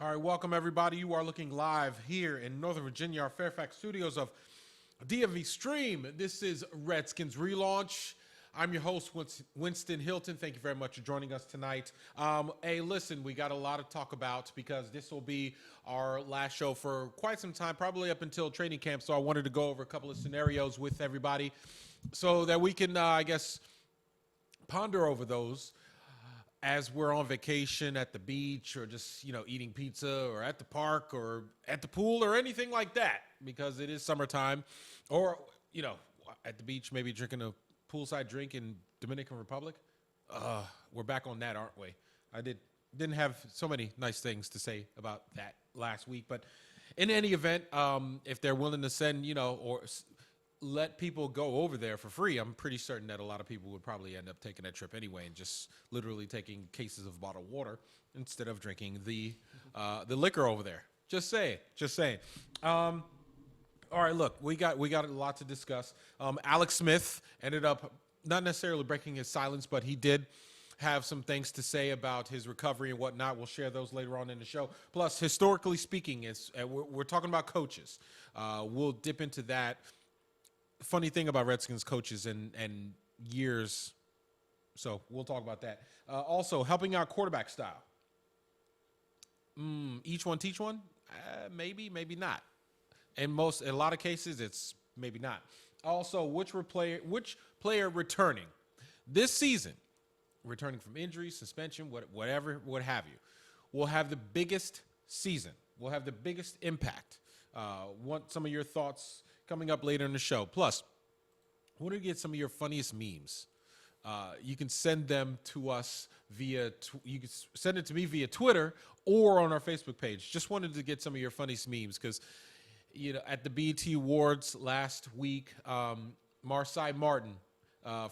All right, welcome everybody. You are looking live here in Northern Virginia, our Fairfax studios of DMV Stream. This is Redskins Relaunch. I'm your host, Winston Hilton. Thank you very much for joining us tonight. Hey, listen, we got a lot to talk about because this will be our last show for quite some time, probably up until training camp. So I wanted to go over a couple of scenarios with everybody so that we can, ponder over those as we're on vacation at the beach or just, eating pizza or at the park or at the pool or anything like that, because it is summertime, or, at the beach, maybe drinking a poolside drink in Dominican Republic. We're back on that, aren't we? I didn't have so many nice things to say about that last week, but in any event, if they're willing to send, or let people go over there for free, I'm pretty certain that a lot of people would probably end up taking that trip anyway and just literally taking cases of bottled water instead of drinking the liquor over there. Just saying. All right, look, we got a lot to discuss. Alex Smith ended up not necessarily breaking his silence, but he did have some things to say about his recovery and whatnot. We'll share those later on in the show. Plus, historically speaking, we're talking about coaches. We'll dip into that. Funny thing about Redskins coaches and years, so we'll talk about that. Also, helping out quarterback style. Each one teach one? Maybe not. In a lot of cases, it's maybe not. Also, which player returning this season, returning from injury, suspension, whatever, what have you, will have the biggest season, will have the biggest impact. Want some of your thoughts coming up later in the show. Plus, I want to get some of your funniest memes. You can send them to us you can send it to me via Twitter or on our Facebook page. Just wanted to get some of your funniest memes because, at the BET Awards last week, Marsai Martin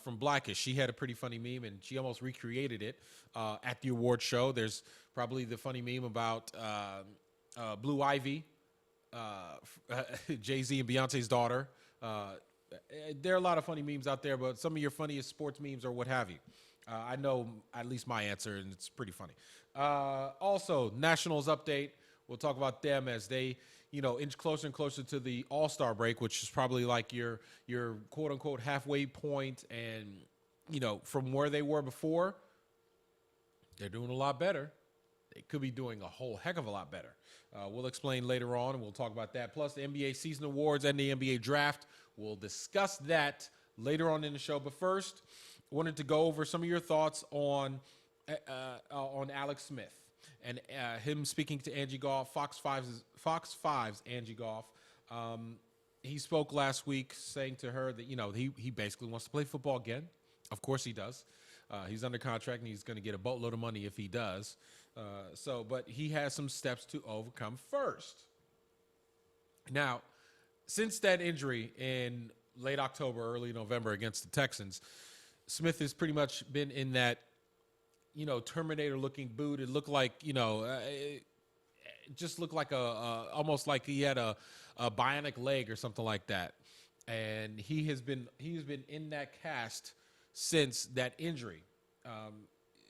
from Blackish, she had a pretty funny meme and she almost recreated it at the award show. There's probably the funny meme about Blue Ivy, Jay-Z and Beyonce's daughter. There are a lot of funny memes out there, but some of your funniest sports memes or what have you. I know at least my answer, and it's pretty funny. Also, Nationals update. We'll talk about them as they, inch closer and closer to the All-Star break, which is probably like your quote-unquote halfway point. And, from where they were before, they're doing a lot better. They could be doing a whole heck of a lot better. We'll explain later on, and we'll talk about that. Plus, the NBA season awards and the NBA draft. We'll discuss that later on in the show. But first, wanted to go over some of your thoughts on Alex Smith and him speaking to Angie Goff, Fox 5's Angie Goff. He spoke last week saying to her that, he basically wants to play football again. Of course he does. He's under contract, and he's going to get a boatload of money if he does. But he has some steps to overcome first. Now, since that injury in late October, early November against the Texans, Smith has pretty much been in that, Terminator-looking boot. It looked like, it just looked like almost like he had a bionic leg or something like that. And he's been in that cast since that injury.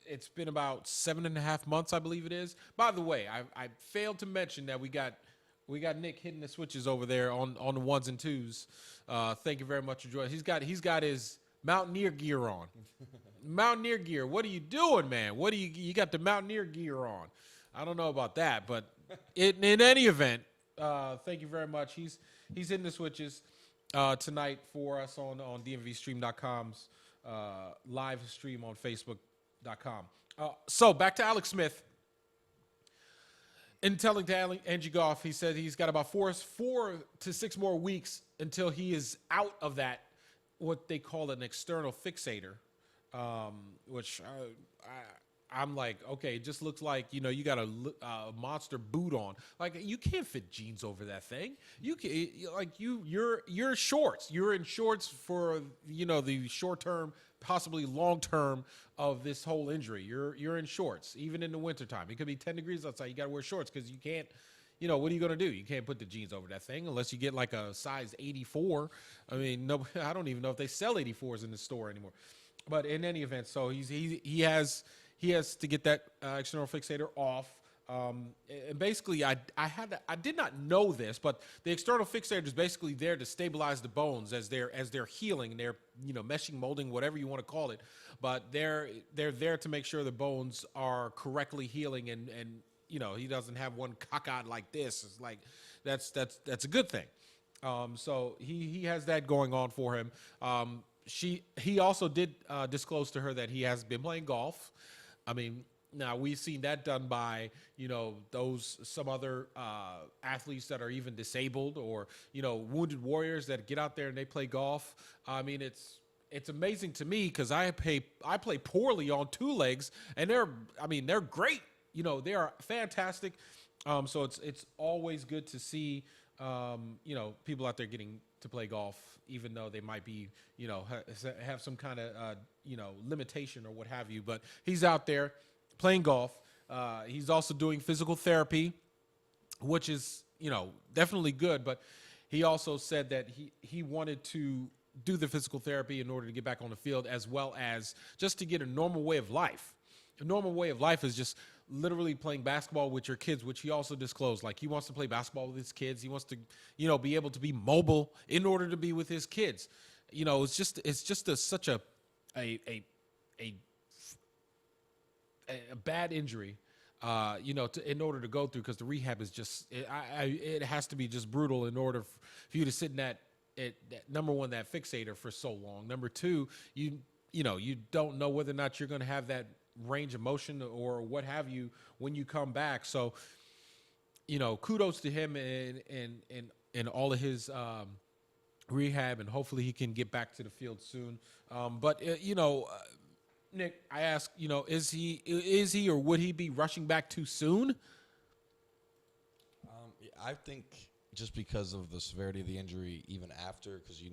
It's been about 7.5 months, I believe it is. By the way, I failed to mention that we got Nick hitting the switches over there on the ones and twos. Thank you very much for joining. He's got his Mountaineer gear on. Mountaineer gear. What are you doing, man? You got the Mountaineer gear on? I don't know about that, but in any event, thank you very much. He's hitting the switches tonight for us on DMVSTREAM.com's live stream on Facebook.com. So back to Alex Smith. In telling to Angie Goff, he said he's got about 4 to 6 more weeks until he is out of that, what they call an external fixator, which I'm like, okay, it just looks like, you got a monster boot on. Like, you can't fit jeans over that thing. You're shorts. You're in shorts for, the short term, possibly long term of this whole injury. You're in shorts, even in the wintertime. It could be 10 degrees outside. You got to wear shorts because you can't, what are you going to do? You can't put the jeans over that thing unless you get like a size 84. I mean, no, I don't even know if they sell 84s in the store anymore. But in any event, so he has to get that external fixator off. And basically, I did not know this, but the external fixator is basically there to stabilize the bones as they're healing. They're meshing, molding, whatever you want to call it, but they're there to make sure the bones are correctly healing, and he doesn't have one cockeyed like this. It's like that's a good thing. So he has that going on for him. He also did disclose to her that he has been playing golf. I mean, now we've seen that done by some other athletes that are even disabled, or wounded warriors that get out there and they play golf. I mean, it's amazing to me because I play poorly on two legs, and they're great. They are fantastic. So it's always good to see people out there getting to play golf, even though they might be have some kind of limitation or what have you. But he's out there playing golf. He's also doing physical therapy, which is definitely good. But he also said that he wanted to do the physical therapy in order to get back on the field, as well as just to get a normal way of life. A normal way of life is just literally playing basketball with your kids, which he also disclosed. Like, he wants to play basketball with his kids. He wants to, be able to be mobile in order to be with his kids. It's just such a bad injury, in order to go through, because the rehab is just, it has to be just brutal in order for you to sit in that number one, that fixator for so long. Number two, you don't know whether or not you're going to have that range of motion or what have you when you come back. So, kudos to him and all of his rehab, and hopefully he can get back to the field soon. But Nick, I ask, is he or would he be rushing back too soon? I think just because of the severity of the injury, even after, because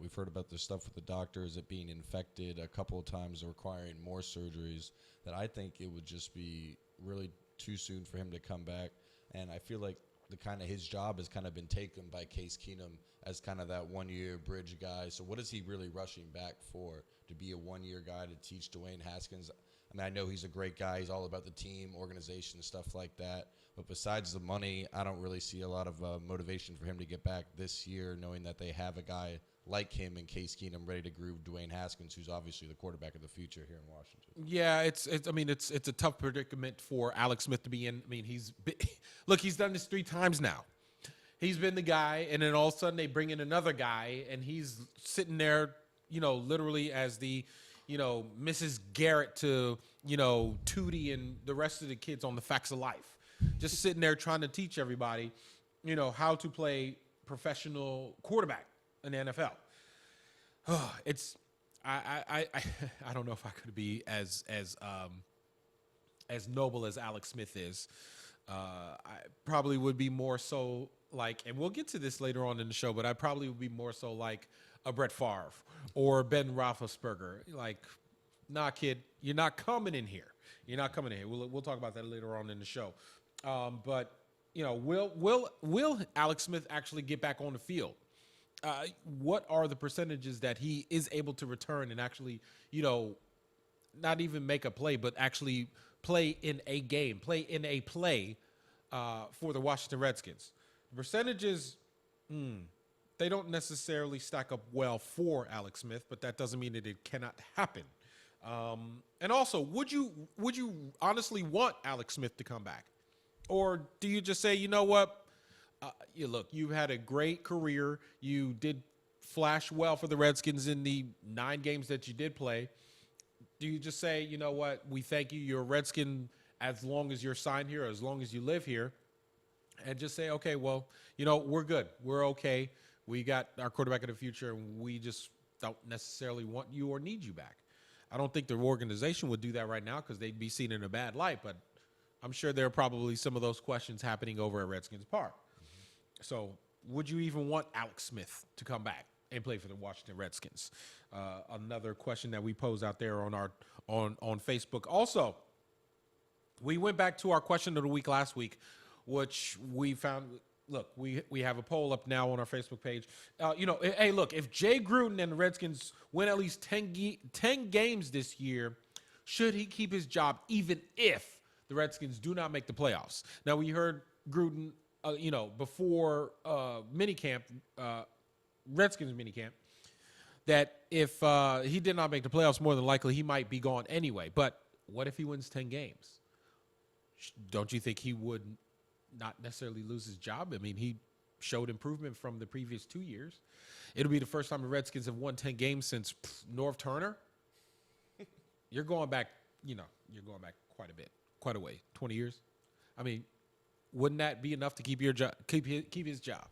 we've heard about the stuff with the doctors, it being infected a couple of times, requiring more surgeries, that I think it would just be really too soon for him to come back. And I feel like his job has kind of been taken by Case Keenum as kind of that 1 year bridge guy. So what is he really rushing back for? To be a 1 year guy to teach Dwayne Haskins? I mean, I know he's a great guy. He's all about the team, organization, stuff like that. But besides the money, I don't really see a lot of motivation for him to get back this year, knowing that they have a guy like him in Case Keenum ready to groove Dwayne Haskins, who's obviously the quarterback of the future here in Washington. Yeah, it's a tough predicament for Alex Smith to be in. I mean, he's done this 3 times now. He's been the guy, and then all of a sudden they bring in another guy, and he's sitting there, literally as the, Mrs. Garrett to, Tootie and the rest of the kids on The Facts of Life. Just sitting there trying to teach everybody, how to play professional quarterback in the NFL. I don't know if I could be as noble as Alex Smith is. I probably would be more so like, and we'll get to this later on in the show, but I probably would be more so like a Brett Favre or Ben Roethlisberger. Like, nah, kid, you're not coming in here. You're not coming in here. We'll talk about that later on in the show. But will Alex Smith actually get back on the field? What are the percentages that he is able to return and actually, not even make a play, but actually play in a game, play in a play for the Washington Redskins? The percentages, they don't necessarily stack up well for Alex Smith, but that doesn't mean that it cannot happen. And also, would you honestly want Alex Smith to come back? Or do you just say, you know what? You've had a great career. You did flash well for the Redskins in the 9 games that you did play. Do you just say, you know what? We thank you. You're a Redskin as long as you're signed here, as long as you live here. And just say, okay, well, we're good. We're okay. We got our quarterback of the future, and we just don't necessarily want you or need you back. I don't think the organization would do that right now because they'd be seen in a bad light, but I'm sure there are probably some of those questions happening over at Redskins Park. So would you even want Alex Smith to come back and play for the Washington Redskins? Another question that we posed out there on Facebook. Also, we went back to our question of the week last week, which we found. Look, we have a poll up now on our Facebook page. Hey, look, if Jay Gruden and the Redskins win at least 10 games this year, should he keep his job even if the Redskins do not make the playoffs. Now, we heard Gruden, before minicamp, Redskins minicamp, that if he did not make the playoffs, more than likely he might be gone anyway. But what if he wins 10 games? Don't you think he would not necessarily lose his job? I mean, he showed improvement from the previous 2 years. It'll be the first time the Redskins have won 10 games since Norv Turner. You're going back quite a bit, quite a way, 20 years. I mean, wouldn't that be enough to keep your job, keep his job?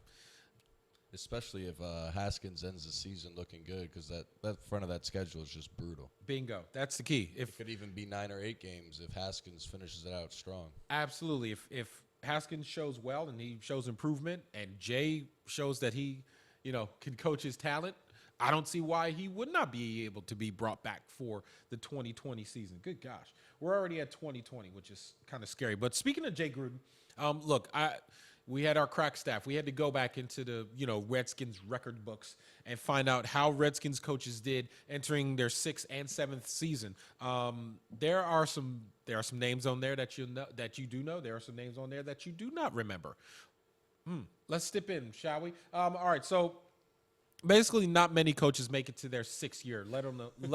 Especially if Haskins ends the season looking good, because that front of that schedule is just brutal. Bingo. That's the key. It could even be 9 or 8 games if Haskins finishes it out strong. Absolutely. If Haskins shows well and he shows improvement, and Jay shows that he, can coach his talent, I don't see why he would not be able to be brought back for the 2020 season. Good gosh. We're already at 2020, which is kind of scary. But speaking of Jay Gruden, look, we had our crack staff. We had to go back into the, Redskins record books and find out how Redskins coaches did entering their 6th and 7th season. There are some names on there that you do know. There are some names on there that you do not remember. Let's step in, shall we? All right. So basically, not many coaches make it to their 6th year, let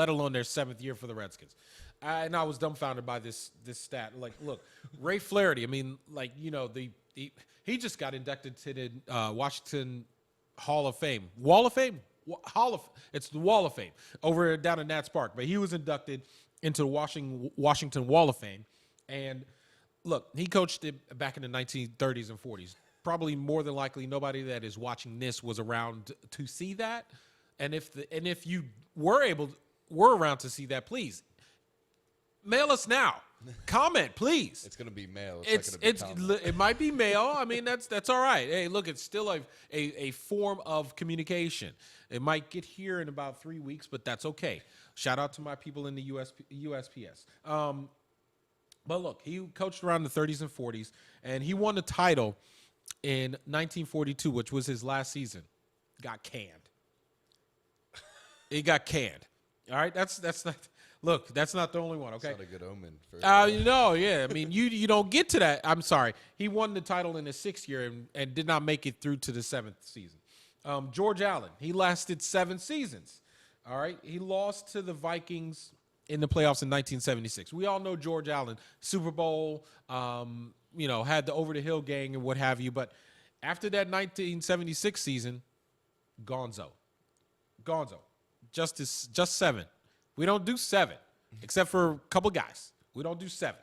alone their 7th year for the Redskins. And I was dumbfounded by this stat. Like, look, Ray Flaherty. I mean, he just got inducted to the Washington Hall of Fame. Wall of Fame? It's the Wall of Fame over down in Nats Park. But he was inducted into the Washington Wall of Fame. And look, he coached it back in the 1930s and 40s. Probably more than likely nobody that is watching this was around to see that. And if you were around to see that, please mail us now. Comment, please. It's going to be mail. It might be mail. I mean, that's all right. Hey, look, it's still a form of communication. It might get here in about 3 weeks, but that's okay. Shout out to my people in the USPS. But look, he coached around the 30s and 40s, and he won the title in 1942, which was his last season. Got canned. He got canned. All right, that's not. Look, that's not the only one. Okay, that's not a good omen. Yeah. I mean, you don't get to that. I'm sorry. He won the title in his 6th year and did not make it through to the 7th season. George Allen, he lasted 7 seasons. All right, he lost to the Vikings in the playoffs in 1976. We all know George Allen, Super Bowl. Had the over the hill gang and what have you. But after that 1976 season, Gonzo, just 7. We don't do 7, except for a couple guys. We don't do 7.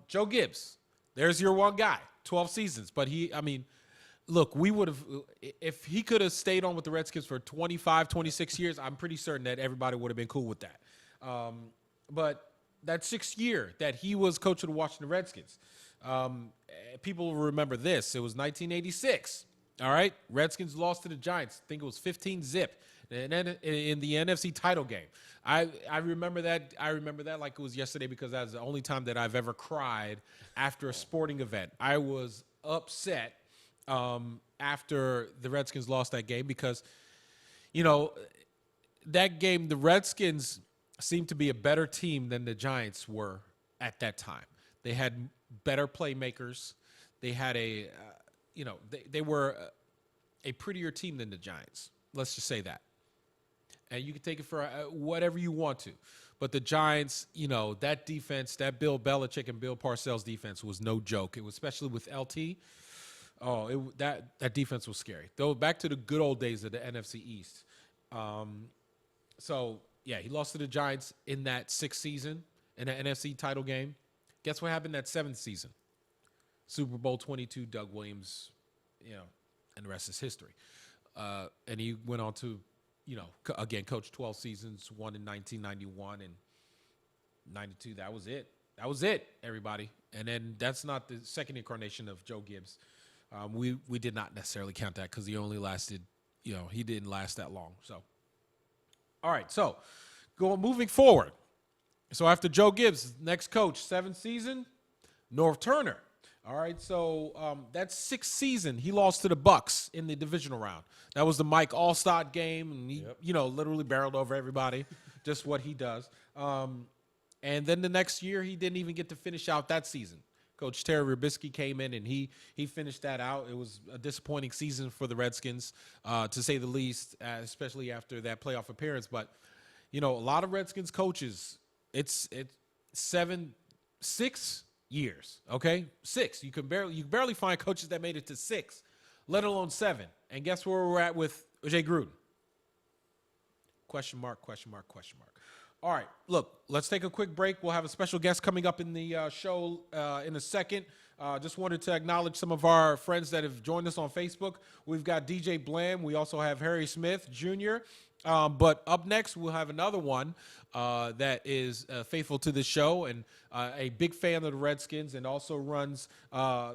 Joe Gibbs, there's your one guy, 12 seasons. But look, we would have, if he could have stayed on with the Redskins for 25, 26 years, I'm pretty certain that everybody would have been cool with that. But that 6th year that he was coach of the Washington Redskins, people will remember this. It was 1986. All right. Redskins lost to the Giants. I think it was 15-0. And then in the NFC title game. I remember that. I remember that like it was yesterday, because that's the only time that I've ever cried after a sporting event. I was upset after the Redskins lost that game because, that game, the Redskins seemed to be a better team than the Giants were at that time. They had better playmakers. They had they were a prettier team than the Giants. Let's just say that. And you can take it for whatever you want to. But the Giants, that defense, that Bill Belichick and Bill Parcells defense was no joke. It was, especially with LT. That defense was scary. Though, back to the good old days of the NFC East. He lost to the Giants in that 6th season in the NFC title game. Guess what happened that 7th season? Super Bowl 22, Doug Williams, and the rest is history. And he went on to, again, coached 12 seasons, won in 1991 and 92. That was it. That was it, everybody. And then that's not the second incarnation of Joe Gibbs. We did not necessarily count that because he only lasted, he didn't last that long. So, all right. So, moving forward. So after Joe Gibbs, next coach, 7th season, Norv Turner. All right, so that 6th season, he lost to the Bucks in the divisional round. That was the Mike Allstott game, and he, literally barreled over everybody, just what he does. And then the next year, he didn't even get to finish out that season. Coach Terry Rubisky came in and he finished that out. It was a disappointing season for the Redskins, to say the least, especially after that playoff appearance. But a lot of Redskins coaches, it's 6 years. Okay, 6. You barely find coaches that made it to 6, let alone 7. And guess where we're at with Jay Gruden? Question mark, question mark, question mark. All right, look, let's take a quick break. We'll have a special guest coming up in the show in a second. Just wanted to acknowledge some of our friends that have joined us on Facebook. We've got DJ Blam. We also have Harry Smith Jr. But up next, we'll have another one that is faithful to the show and a big fan of the Redskins and also runs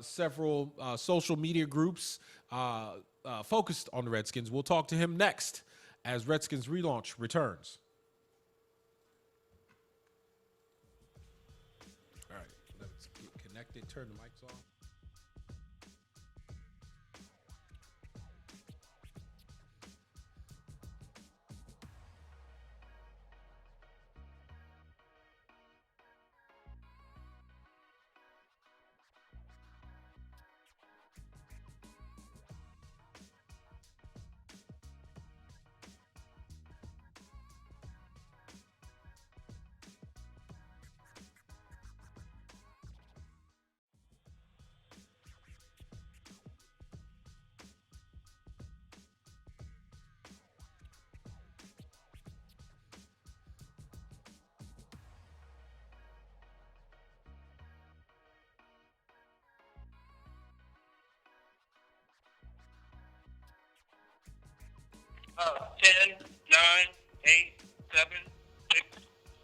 several social media groups focused on the Redskins. We'll talk to him next as Redskins Relaunch returns. All right, let's get connected. Turn the mics off. Ten, 9, 8, 7, 6,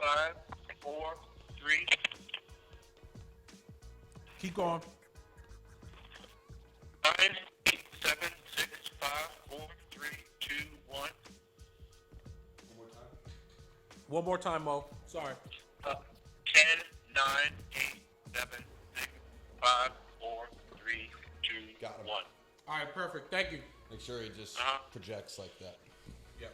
5, 4, 3. Keep going. 9, 8, 7, 6, 5, 4, 3, 2, 1. One more time, Mo. Sorry. 10, 9, 8, 7, 6, 5, 4, 3, 2, Got him. 1. All right, perfect. Thank you. Make sure he just projects like that. Yep.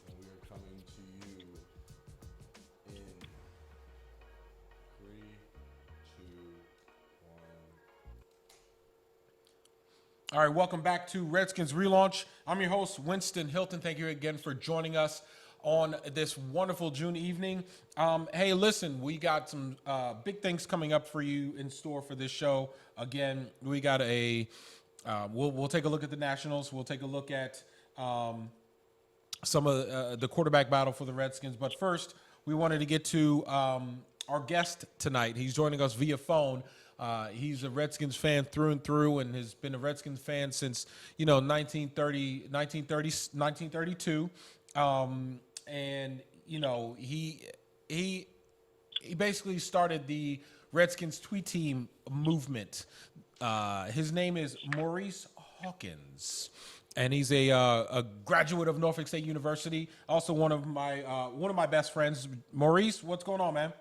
And we are coming to you in 3, 2, 1. All right, welcome back to Redskins Relaunch. I'm your host, Winston Hilton. Thank you again for joining us on this wonderful June evening. Hey, listen, we got some big things coming up for you in store for this show. Again, we got we'll take a look at the Nationals. We'll take a look at some of the quarterback battle for the Redskins. But first, we wanted to get to our guest tonight. He's joining us via phone. He's a Redskins fan through and through and has been a Redskins fan since, 1932. And, he basically started the Redskins tweet team movement. His name is Maurice Hawkins. And he's a graduate of Norfolk State University. Also one of my best friends. Maurice, what's going on, man?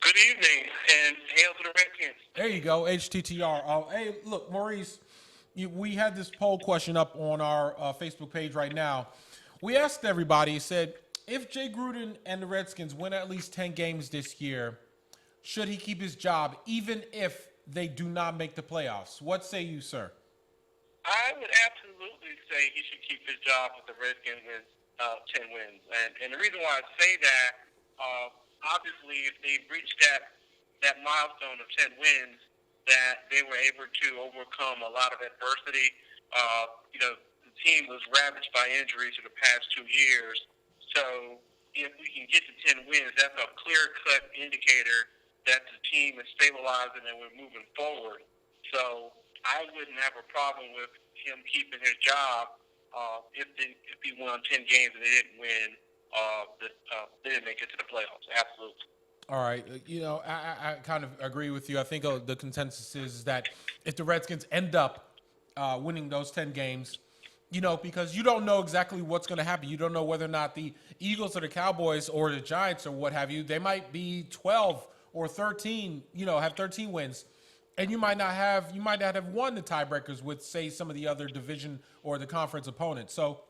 Good evening, and hail to the Redskins. There you go, HTTR. Hey, look, Maurice, we had this poll question up on our Facebook page right now. We asked everybody, said, if Jay Gruden and the Redskins win at least 10 games this year, should he keep his job, even if they do not make the playoffs? What say you, sir? I would absolutely say he should keep his job with the Redskins with 10 wins. And the reason why I say that, obviously, if they reach that milestone of 10 wins, that they were able to overcome a lot of adversity. The team was ravaged by injuries for the past 2 years. So if we can get to 10 wins, that's a clear-cut indicator that the team is stabilizing and we're moving forward. So I wouldn't have a problem with him keeping his job if he won 10 games and they didn't win. They didn't make it to the playoffs. Absolutely. All right. I kind of agree with you. I think the consensus is that if the Redskins end up winning those 10 games, because you don't know exactly what's going to happen. You don't know whether or not the Eagles or the Cowboys or the Giants or what have you, they might be 12 or 13, have 13 wins. And you might not have won the tiebreakers with, say, some of the other division or the conference opponents. So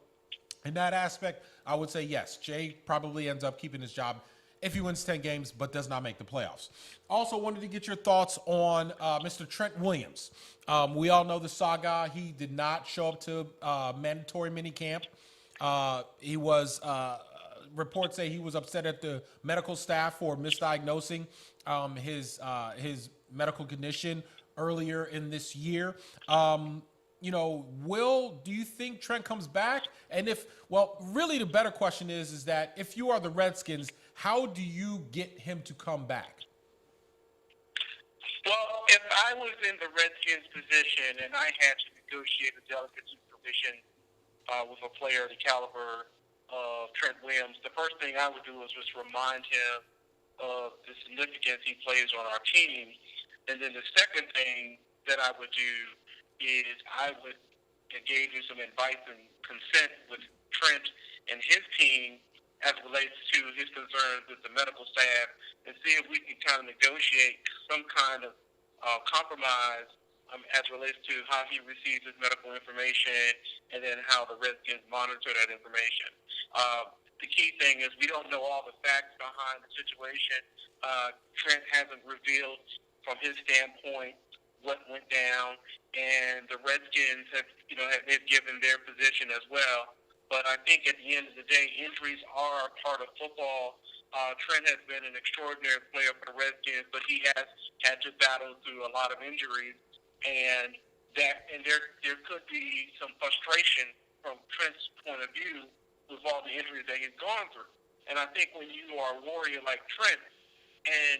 in that aspect, I would say yes, Jay probably ends up keeping his job if he wins 10 games but does not make the playoffs. Also wanted to get your thoughts on Mr. Trent Williams. We all know the saga. He did not show up to mandatory minicamp. He was reports say he was upset at the medical staff for misdiagnosing his medical condition earlier in this year. Do you think Trent comes back? And really the better question is that if you are the Redskins, how do you get him to come back? Well, if I was in the Redskins position and I had to negotiate a delegacy position with a player of the caliber of Trent Williams, the first thing I would do is just remind him of the significance he plays on our team. And then the second thing that I would do is I would engage in some advice and consent with Trent and his team as it relates to his concerns with the medical staff and see if we can kind of negotiate some kind of compromise as it relates to how he receives his medical information and then how the Redskins monitor that information. The key thing is we don't know all the facts behind the situation. Trent hasn't revealed from his standpoint what went down, and the Redskins have given their position as well. But I think at the end of the day, injuries are a part of football. Trent has been an extraordinary player for the Redskins, but he has had to battle through a lot of injuries, and there could be some frustration from Trent's point of view with all the injuries that he's gone through. And I think when you are a warrior like Trent, and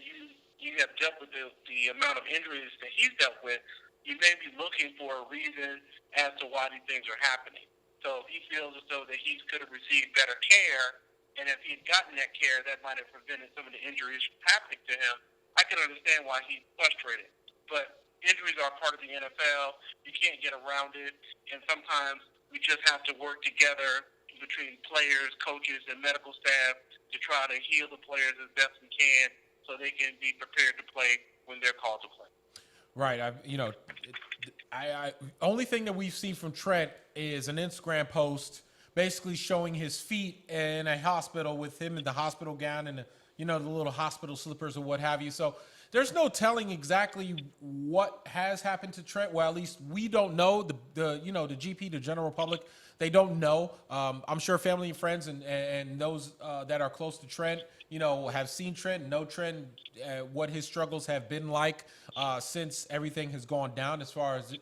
you have dealt with the amount of injuries that he's dealt with, you may be looking for a reason as to why these things are happening. So he feels as though that he could have received better care, and if he'd gotten that care, that might have prevented some of the injuries from happening to him. I can understand why he's frustrated. But injuries are part of the NFL. You can't get around it, and sometimes we just have to work together between players, coaches, and medical staff to try to heal the players as best we can so they can be prepared to play when they're called to play. Right. Only thing that we've seen from Trent is an Instagram post basically showing his feet in a hospital with him in the hospital gown and the little hospital slippers or what have you. So there's no telling exactly what has happened to Trent. Well, at least we don't know. The GP, the general public, they don't know. I'm sure family and friends and those that are close to Trent, have seen Trent, know Trent, what his struggles have been like since everything has gone down as far as,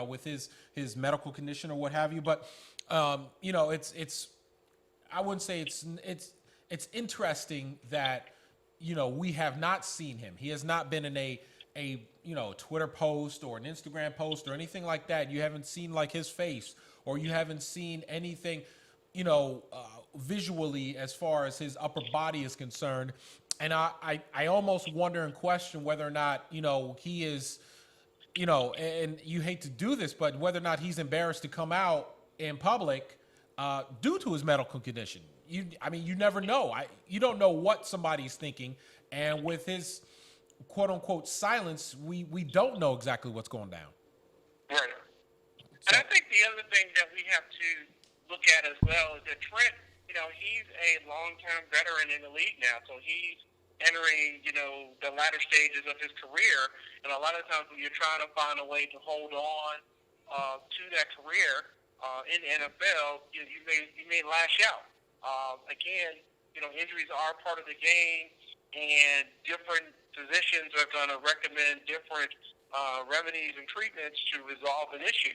with his medical condition or what have you. But, it's I wouldn't say it's interesting that, we have not seen him. He has not been in a Twitter post or an Instagram post or anything like that. You haven't seen like his face, or you haven't seen anything, visually as far as his upper body is concerned. And I almost wonder and question whether or not, he is, and you hate to do this, but whether or not he's embarrassed to come out in public due to his medical condition. You never know. You don't know what somebody's thinking. And with his quote unquote silence, we don't know exactly what's going down. Right. And I think the other thing that we have to look at as well is that Trent, he's a long-term veteran in the league now. So he's entering, the latter stages of his career. And a lot of times when you're trying to find a way to hold on to that career in the NFL, you may lash out. Again, injuries are part of the game, and different physicians are going to recommend different remedies and treatments to resolve an issue.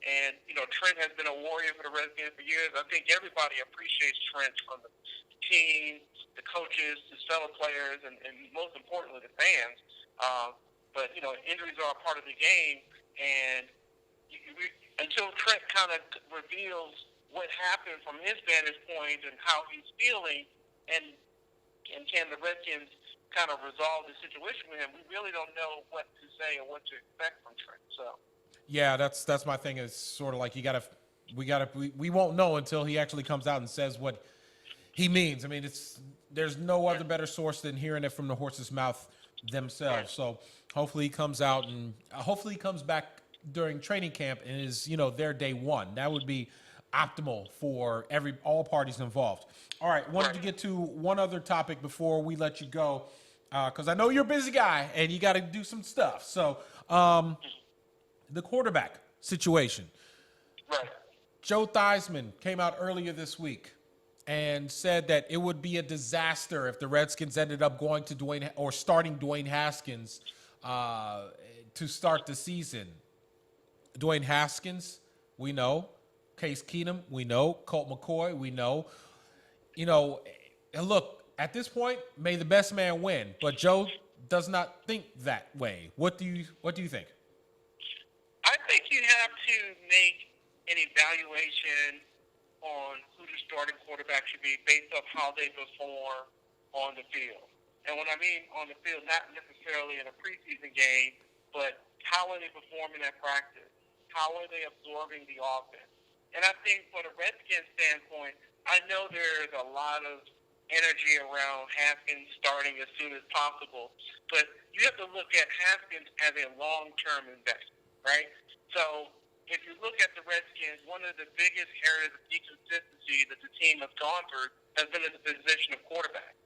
And, Trent has been a warrior for the Redskins for years. I think everybody appreciates Trent, from the team, the coaches, his fellow players, and most importantly, the fans. But, injuries are a part of the game, and until Trent kind of reveals what happened from his vantage point and how he's feeling, and can the Redskins kind of resolve the situation with him, we really don't know what to say or what to expect from Trent. So. Yeah, that's my thing. Is sort of like you got to we won't know until he actually comes out and says what he means. I mean, there's no other better source than hearing it from the horse's mouth themselves. So hopefully he comes out and hopefully he comes back during training camp and is their day one. That would be optimal for all parties involved. All right, wanted to get to one other topic before we let you go, because I know you're a busy guy and you got to do some stuff. So the quarterback situation. Right. Joe Theismann came out earlier this week and said that it would be a disaster if the Redskins ended up going to starting Dwayne Haskins to start the season. Dwayne Haskins, we know. Case Keenum, we know. Colt McCoy, we know. And look, at this point, may the best man win. But Joe does not think that way. What do you think? I think you have to make an evaluation on who the starting quarterback should be based off how they perform on the field. And when I mean on the field, not necessarily in a preseason game, but how are they performing at practice? How are they absorbing the offense? And I think for the Redskins standpoint, I know there's a lot of energy around Haskins starting as soon as possible, but you have to look at Haskins as a long-term investment, right? So if you look at the Redskins, one of the biggest areas of inconsistency that the team has gone through has been in the position of quarterback.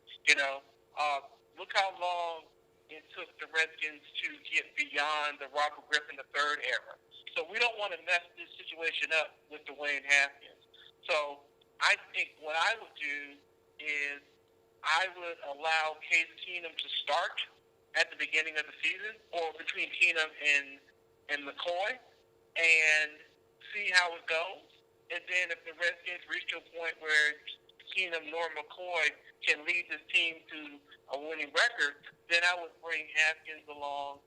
Look how long it took the Redskins to get beyond the Robert Griffin III era. So we don't want to mess this situation up with Dwayne Haskins. So I think what I would do is I would allow Case Keenum to start at the beginning of the season, or between Keenum and McCoy, and see how it goes. And then if the Redskins reach to a point where Keenum nor McCoy can lead this team to a winning record, then I would bring Haskins along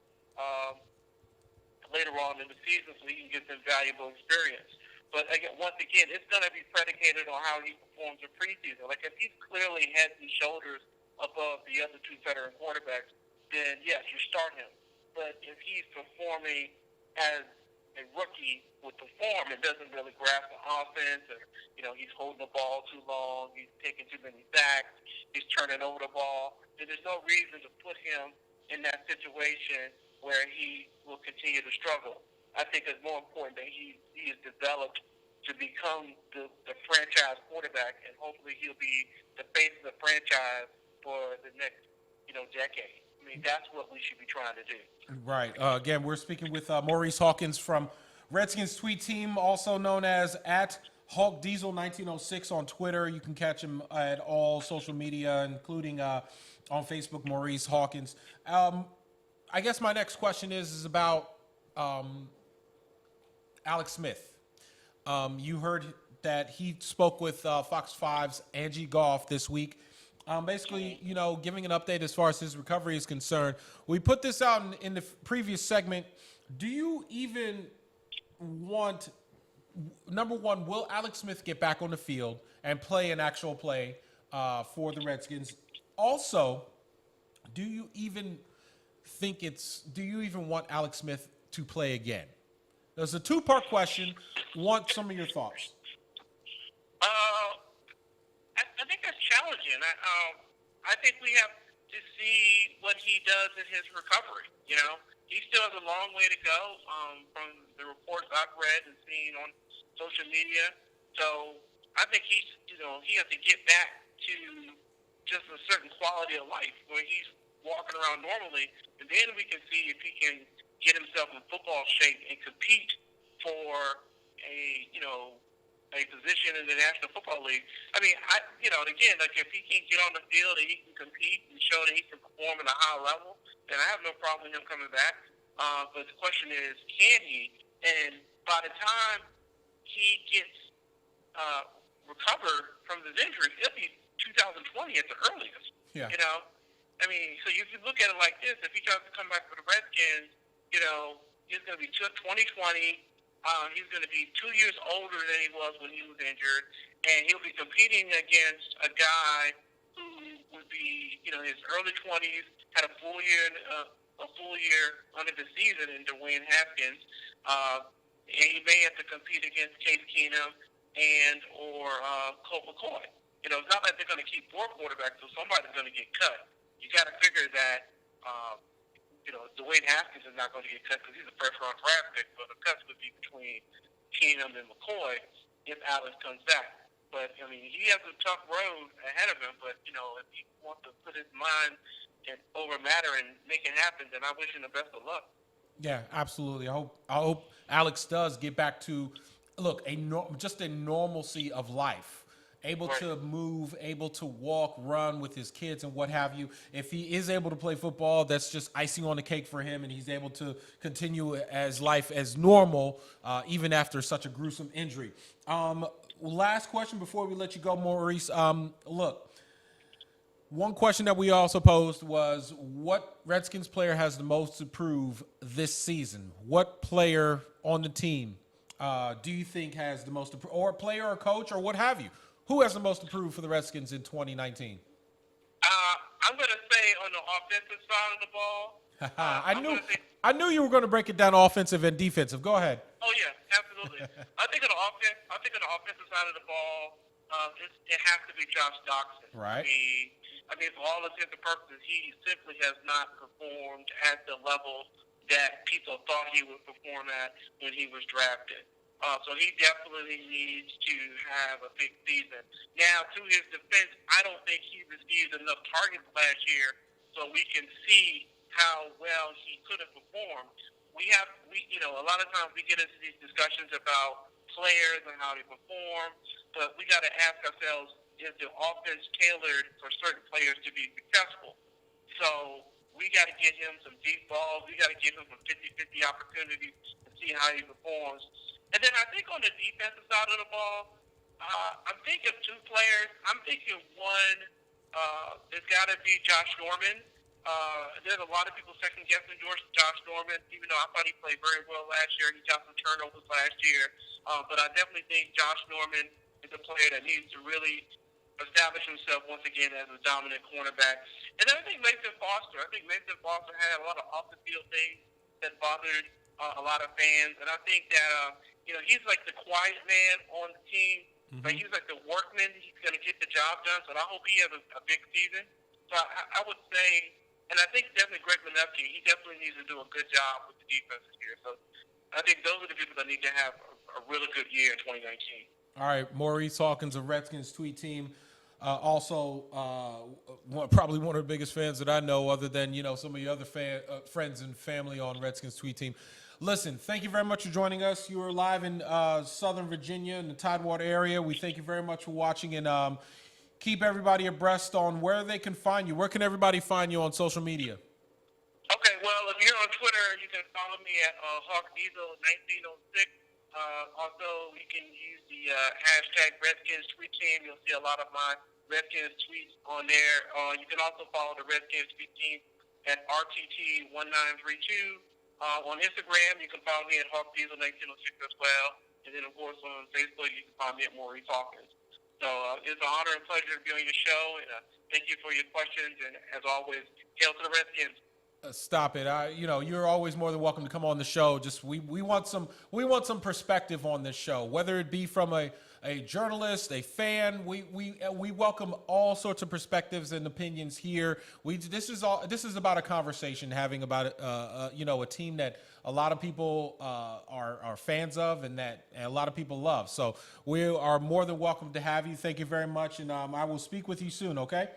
later on in the season so he can get some valuable experience. But again, once again, it's going to be predicated on how he performs in preseason. Like if he's clearly head and shoulders above the other two veteran quarterbacks, then yes, you start him. But if he's performing as a rookie would perform and doesn't really grasp the offense, or he's holding the ball too long, he's taking too many sacks, he's turning over the ball, then there's no reason to put him in that situation where he will continue to struggle. I think it's more important that he is developed to become the franchise quarterback, and hopefully he'll be the face of the franchise for the next decade. I mean, that's what we should be trying to do. Right. Again, we're speaking with Maurice Hawkins from Redskins Tweet Team, also known as @HawkDiesel1906 on Twitter. You can catch him at all social media, including on Facebook, Maurice Hawkins. I guess my next question is about Alex Smith. You heard that he spoke with Fox 5's Angie Goff this week. Basically, giving an update as far as his recovery is concerned. We put this out in the previous segment. Do you even want, number one, will Alex Smith get back on the field and play an actual play for the Redskins? Also, do you even want Alex Smith to play again? There's a two-part question. Want some of your thoughts? I think that's challenging. I think we have to see what he does in his recovery. He still has a long way to go from the reports I've read and seen on social media. So I think he has to get back to just a certain quality of life where he's walking around normally, and then we can see if he can get himself in football shape and compete for a position in the National Football League. I mean, again, like if he can get on the field and he can compete and show that he can perform at a high level, then I have no problem with him coming back. But the question is, can he? And by the time he gets recovered from his injury, it'll be 2020 at the earliest. Yeah. I mean, so if you look at it like this, if he tries to come back for the Redskins, he's going to be 2020. He's going to be 2 years older than he was when he was injured, and he'll be competing against a guy who would be, in his early 20s, had a full year under the season in Dwayne Haskins. And you may have to compete against Case Keenum and or Colt McCoy. You know, it's not like they're going to keep 4 quarterbacks, so somebody's going to get cut. You got to figure that, you know, Dwayne Haskins is not going to get cut because he's a first-round draft pick, but the cuts would be between Keenum and McCoy if Alex comes back. But, I mean, he has a tough road ahead of him, but, you know, if he wants to put his mind over matter and make it happen, then I wish him the best of luck. Yeah, absolutely. I hope Alex does get back to, look, just a normalcy of life. Able Right. to move, able to walk, run with his kids and what have you. If he is able to play football, that's just icing on the cake for him, and he's able to continue as life as normal, even after such a gruesome injury. Last question before we let you go, Maurice. Look, one question that we also posed was, what Redskins player has the most to prove this season? What player on the team do you think has the most to prove, or player or coach or what have you? Who has the most to prove for the Redskins in 2019? I'm going to say on the offensive side of the ball. I knew you were going to break it down offensive and defensive. Go ahead. Oh yeah, absolutely. I think on the offensive side of the ball, it has to be Josh Doxson. Right. I mean, for all intents and purposes, he simply has not performed at the level that people thought he would perform at when he was drafted. So he definitely needs to have a big season. Now, to his defense, I don't think he received enough targets last year, so we can see how well he could have performed. You know, a lot of times we get into these discussions about players and how they perform, but we got to ask ourselves, is the offense tailored for certain players to be successful? So we got to get him some deep balls. We got to give him some 50-50 opportunities to see how he performs. And then I think on the defensive side of the ball, I'm thinking 2 players. I'm thinking one, it's got to be Josh Norman. There's a lot of people second-guessing Josh Norman, even though I thought he played very well last year. He got some turnovers last year. But I definitely think Josh Norman is a player that needs to really establish himself once again as a dominant cornerback. And then I think Mason Foster. I think Mason Foster had a lot of off-the-field things that bothered a lot of fans. And I think that, you know, he's like the quiet man on the team. But he's like the workman. He's going to get the job done. So I hope he has a big season. So I would say, and I think definitely Greg Manufsky, he definitely needs to do a good job with the defense this year. So I think those are the people that need to have a really good year in 2019. All right, Maurice Hawkins of Redskins tweet team. Probably one of the biggest fans that I know, other than, you know, some of your other friends and family on Redskins tweet team. Listen, thank you very much for joining us. You are live in Southern Virginia in the Tidewater area. We thank you very much for watching, and keep everybody abreast on where they can find you. Where can everybody find you on social media? Okay, well, if you're on Twitter, you can follow me at HawkDiesel1906. Also, you can use the hashtag Redskins tweet team. You'll see a lot of my Redskins tweets on there. You can also follow the Redskins tweet team at RTT1932. On Instagram, you can follow me at HawkDiesel1906 as well. And then, of course, on Facebook, you can find me at Maurice Hawkins. So it's an honor and pleasure to be on your show, and thank you for your questions. And as always, hail to the Redskins. Stop it! You're always more than welcome to come on the show. Just we want some perspective on this show, whether it be from a journalist, a fan. We welcome all sorts of perspectives and opinions here. This is about a conversation having about a team that a lot of people are fans of and that a lot of people love. So we are more than welcome to have you. Thank you very much, and I will speak with you soon. Okay.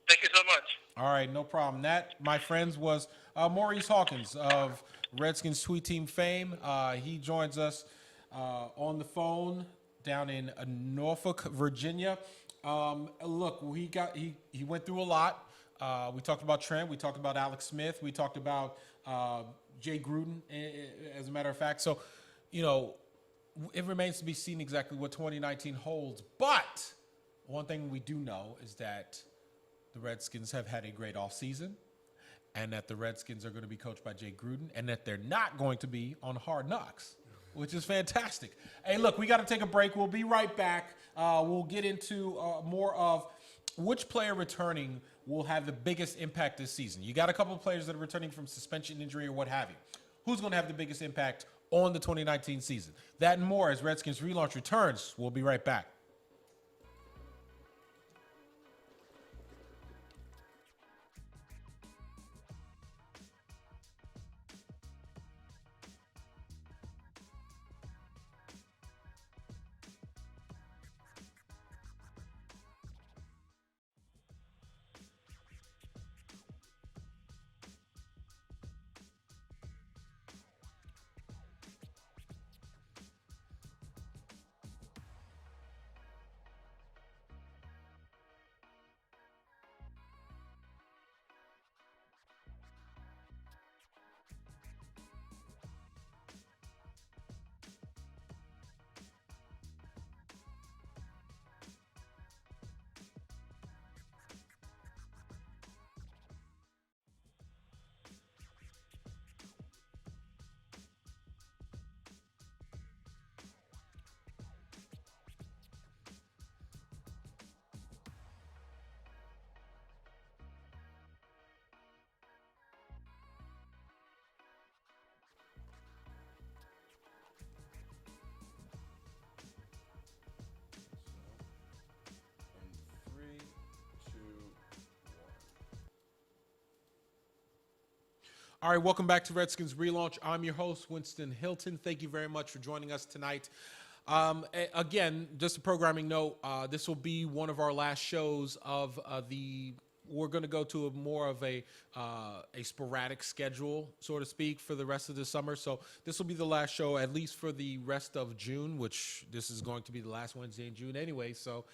Thank you so much. All right, no problem. That, my friends, was Maurice Hawkins of Redskins tweet team fame. He joins us on the phone down in Norfolk, Virginia. Look, he went through a lot. We talked about Trent. We talked about Alex Smith. We talked about Jay Gruden, as a matter of fact. So, you know, it remains to be seen exactly what 2019 holds. But one thing we do know is that the Redskins have had a great offseason, and that the Redskins are going to be coached by Jay Gruden, and that they're not going to be on Hard Knocks, which is fantastic. Hey, look, we got to take a break. We'll be right back. We'll get into more of which player returning will have the biggest impact this season. You got a couple of players that are returning from suspension, injury, or what have you. Who's going to have the biggest impact on the 2019 season. That and more as Redskins Relaunch returns. We'll be right back. All right, welcome back to Redskins Relaunch. I'm your host, Winston Hilton. Thank you very much for joining us tonight. Again, just a programming note, this will be one of our last shows of we're going to go to more of a sporadic schedule, so to speak, for the rest of the summer. So this will be the last show, at least for the rest of June, which this is going to be the last Wednesday in June anyway. So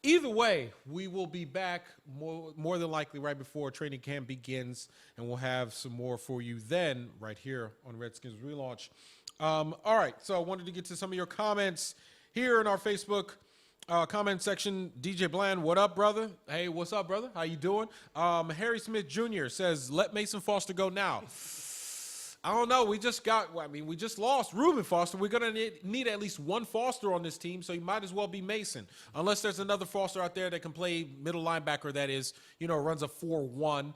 either way, we will be back more than likely right before training camp begins, and we'll have some more for you then right here on Redskins Relaunch. All right, so I wanted to get to some of your comments here in our Facebook comment section. DJ Bland, what up, brother? Hey, what's up, brother? How you doing? Harry Smith Jr. says, let Mason Foster go now. I don't know. We just lost Reuben Foster. We're going to need at least one Foster on this team, so you might as well be Mason. Unless there's another Foster out there that can play middle linebacker that is, runs a 4-1.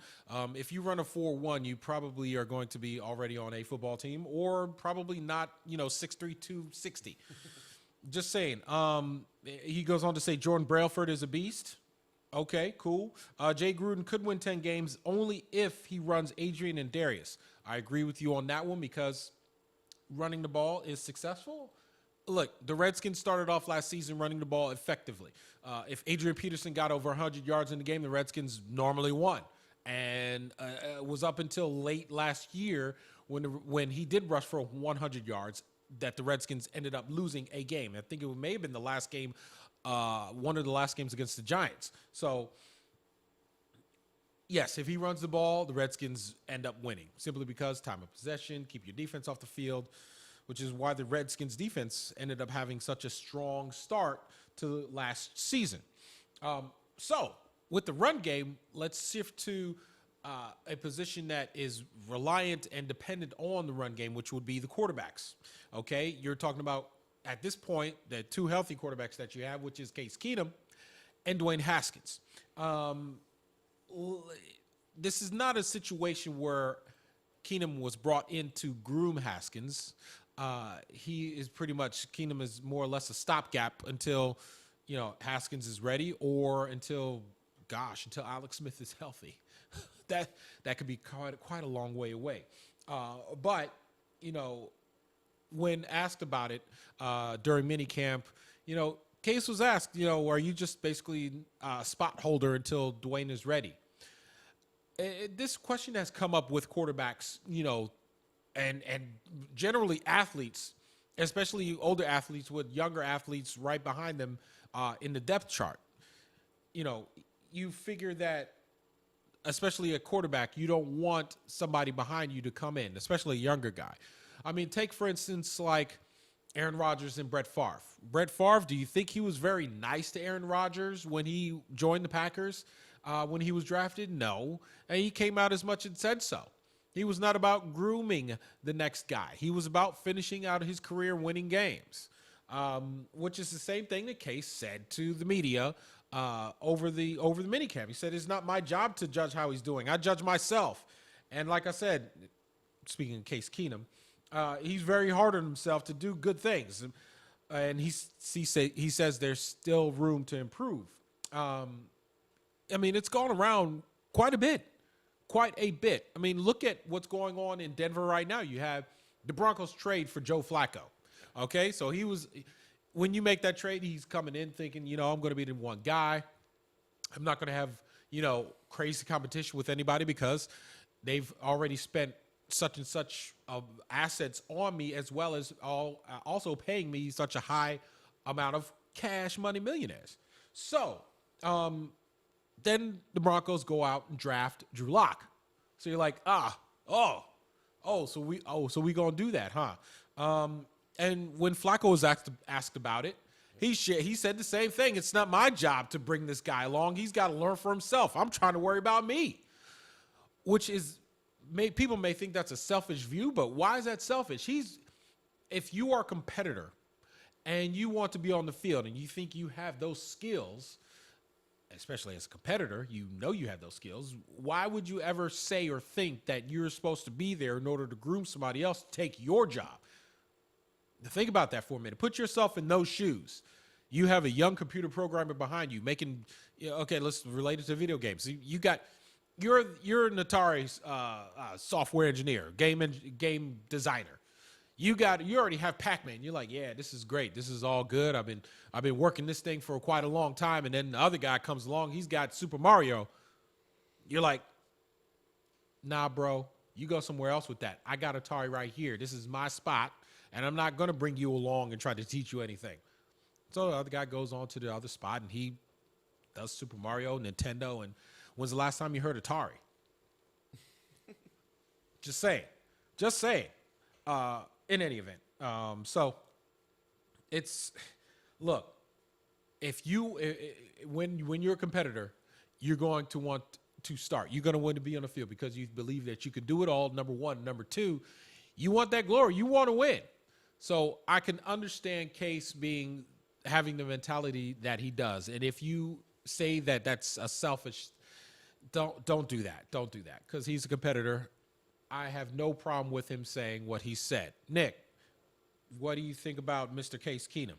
If you run a 4-1, you probably are going to be already on a football team, or probably not, 6'3", 260. Just saying. He goes on to say Jordan Brailford is a beast. Okay, cool. Jay Gruden could win 10 games only if he runs Adrian and Darius. I agree with you on that one because running the ball is successful. Look, the Redskins started off last season running the ball effectively. If Adrian Peterson got over 100 yards in the game, the Redskins normally won. And it was up until late last year when he did rush for 100 yards that the Redskins ended up losing a game. I think it may have been the last game, one of the last games against the Giants. So, yes, if he runs the ball, the Redskins end up winning simply because time of possession, keep your defense off the field, which is why the Redskins defense ended up having such a strong start to last season. So with the run game, let's shift to a position that is reliant and dependent on the run game, which would be the quarterbacks. Okay, you're talking about at this point the two healthy quarterbacks that you have, which is Case Keenum and Dwayne Haskins. This is not a situation where Keenum was brought in to groom Haskins. Keenum is more or less a stopgap until, Haskins is ready or until Alex Smith is healthy. That could be quite a long way away. But, when asked about it during minicamp, Case was asked, are you just basically a spot holder until Dwayne is ready? This question has come up with quarterbacks, and generally athletes, especially older athletes with younger athletes right behind them in the depth chart. You figure that, especially a quarterback, you don't want somebody behind you to come in, especially a younger guy. I mean, take, for instance, like Aaron Rodgers and Brett Favre. Brett Favre, do you think he was very nice to Aaron Rodgers when he joined the Packers when he was drafted? No. And he came out as much and said so. He was not about grooming the next guy. He was about finishing out his career winning games, which is the same thing that Case said to the media over the minicamp. He said, it's not my job to judge how he's doing. I judge myself. And like I said, speaking of Case Keenum, He's very hard on himself to do good things, and he says there's still room to improve. I mean, it's gone around quite a bit. I mean, look at what's going on in Denver right now. You have the Broncos trade for Joe Flacco. Okay, so when you make that trade, he's coming in thinking, I'm going to be the one guy. I'm not going to have, crazy competition with anybody because they've already spent such and such assets on me, as well as also paying me such a high amount of cash money millionaires. So, then the Broncos go out and draft Drew Lock. So you're like, so we gonna do that, huh? And when Flacco was asked about it, he said the same thing. It's not my job to bring this guy along. He's got to learn for himself. I'm trying to worry about me, which is people may think that's a selfish view, but why is that selfish? If you are a competitor and you want to be on the field and you think you have those skills, especially as a competitor, you have those skills. Why would you ever say or think that you're supposed to be there in order to groom somebody else to take your job? Think about that for a minute. Put yourself in those shoes. You have a young computer programmer behind you making, okay, let's relate it to video games. You're an Atari software engineer, game designer. You already have Pac-Man. You're like, yeah, this is great. This is all good. I've been working this thing for quite a long time. And then the other guy comes along. He's got Super Mario. You're like, nah, bro, you go somewhere else with that. I got Atari right here. This is my spot, and I'm not going to bring you along and try to teach you anything. So the other guy goes on to the other spot, and he does Super Mario, Nintendo. And when's the last time you heard Atari? Just saying. In any event, so look, when you're a competitor, you're going to want to start. You're going to want to be on the field because you believe that you could do it all, number one. Number two, you want that glory. You want to win. So I can understand Case having the mentality that he does. And if you say that that's a selfish, don't do that. Don't do that because he's a competitor. I have no problem with him saying what he said. Nick, what do you think about Mr. Case Keenum?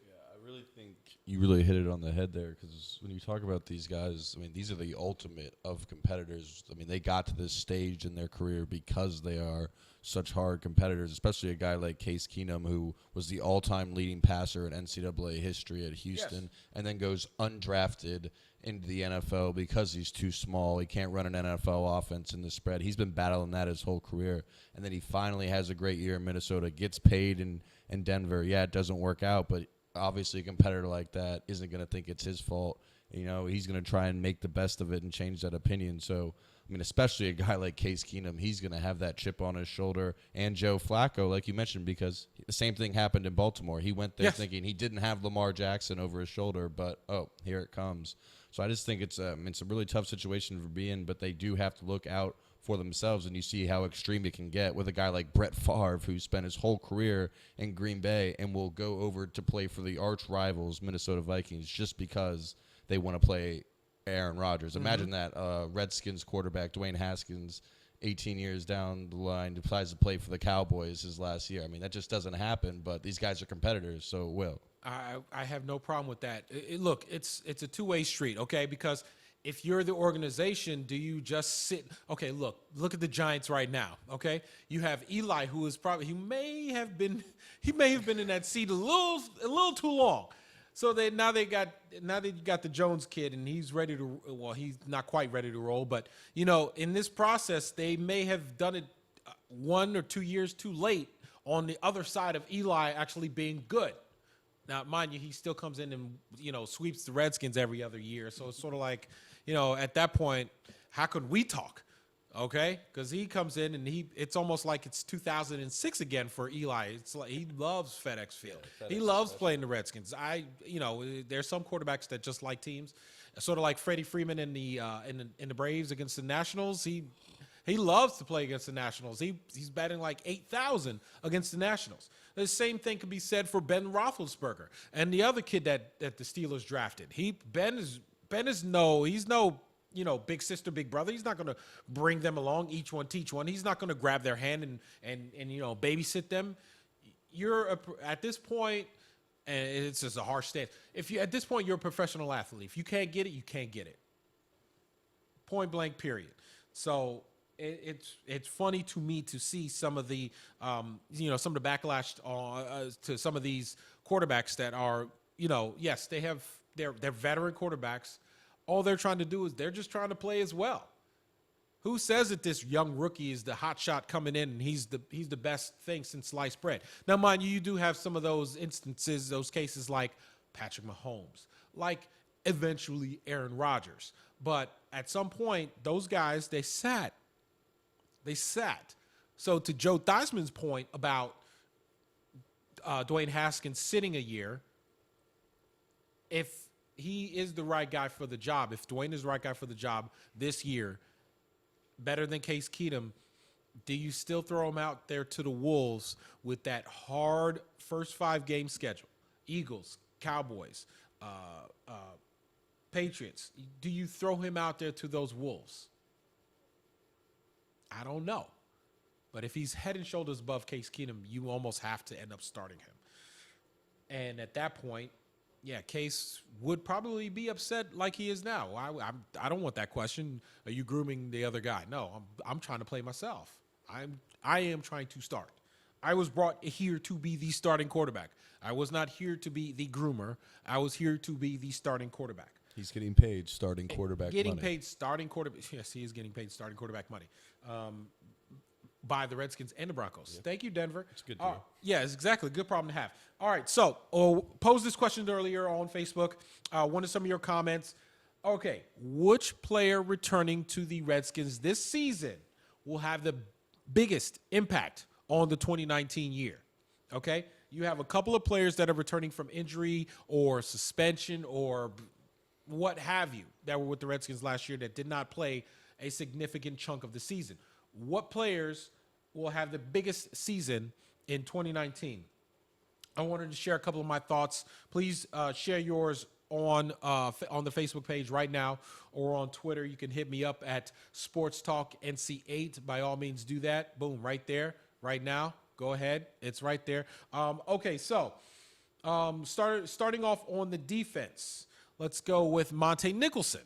Yeah, I really think you really hit it on the head there because when you talk about these guys, I mean, these are the ultimate of competitors. I mean, they got to this stage in their career because they are such hard competitors, especially a guy like Case Keenum, who was the all-time leading passer in NCAA history at Houston, and then goes undrafted into the NFL because he's too small. He can't run an NFL offense in the spread. He's been battling that his whole career. And then he finally has a great year in Minnesota, gets paid in Denver. Yeah, it doesn't work out, but obviously a competitor like that isn't going to think it's his fault. He's going to try and make the best of it and change that opinion. So, I mean, especially a guy like Case Keenum, he's going to have that chip on his shoulder. And Joe Flacco, like you mentioned, because the same thing happened in Baltimore. He went there thinking he didn't have Lamar Jackson over his shoulder, but, here it comes. So I just think it's a really tough situation to be in, but they do have to look out for themselves, and you see how extreme it can get with a guy like Brett Favre, who spent his whole career in Green Bay and will go over to play for the arch rivals Minnesota Vikings just because they want to play Aaron Rodgers. Imagine that Redskins quarterback Dwayne Haskins, 18 years down the line, decides to play for the Cowboys his last year. I mean, that just doesn't happen, but these guys are competitors, so it will. I have no problem with that. Look, it's a two-way street, okay? Because if you're the organization, do you just sit? Okay, look at the Giants right now, okay? You have Eli, who is he may have been in that seat a little too long. So now they got the Jones kid, and he's ready to. Well, he's not quite ready to roll, but in this process, they may have done it 1 or 2 years too late on the other side of Eli actually being good. Now, mind you, he still comes in and sweeps the Redskins every other year. So it's sort of like, at that point, how could we talk? Okay, because he comes in and it's almost like it's 2006 again for Eli. It's like he loves FedEx Field. Yeah, he loves playing the Redskins. There's some quarterbacks that just like teams, sort of like Freddie Freeman in the Braves against the Nationals. He loves to play against the Nationals. He's batting like 8,000 against the Nationals. The same thing could be said for Ben Roethlisberger and the other kid that the Steelers drafted. He's no big sister, big brother. He's not going to bring them along, each one teach one. He's not going to grab their hand and babysit them. At this point, and it's just a harsh stance. At this point, you're a professional athlete. If you can't get it, you can't get it. Point blank, period. So it's funny to me to see some of the some of the backlash to some of these quarterbacks that are yes, they're veteran quarterbacks. All they're trying to do is they're just trying to play as well. Who says that this young rookie is the hot shot coming in and he's the best thing since sliced bread? Now, mind you, you do have some of those instances, those cases like Patrick Mahomes, like eventually Aaron Rodgers. But at some point, those guys, they sat. So to Joe Theismann's point about Dwayne Haskins sitting a year, if he is the right guy for the job, if Dwayne is the right guy for the job this year, better than Case Keenum, do you still throw him out there to the Wolves with that hard first 5-game schedule? Eagles, Cowboys, Patriots. Do you throw him out there to those Wolves? I don't know. But if he's head and shoulders above Case Keenum, you almost have to end up starting him. And at that point, yeah, Case would probably be upset like he is now. I don't want that question. Are you grooming the other guy? No, I'm trying to play myself. I am trying to start. I was brought here to be the starting quarterback. I was not here to be the groomer. I was here to be the starting quarterback. He's getting paid starting quarterback money. Paid starting quarterback. Yes, he is getting paid starting quarterback money by the Redskins and the Broncos. Yeah. Thank you, Denver. It's a good deal. Yeah, it's exactly. Good problem to have. All right, so posed this question earlier on Facebook. One of some of your comments. Okay, which player returning to the Redskins this season will have the biggest impact on the 2019 year? Okay, you have a couple of players that are returning from injury or suspension or what have you that were with the Redskins last year that did not play a significant chunk of the season. What players will have the biggest season in 2019? I wanted to share a couple of my thoughts. Please share yours on the Facebook page right now or on Twitter. You can hit me up at Sports Talk NC8. By all means, do that. Boom, right there, right now. Go ahead. It's right there. Okay, so starting off on the defense, let's go with Monte Nicholson.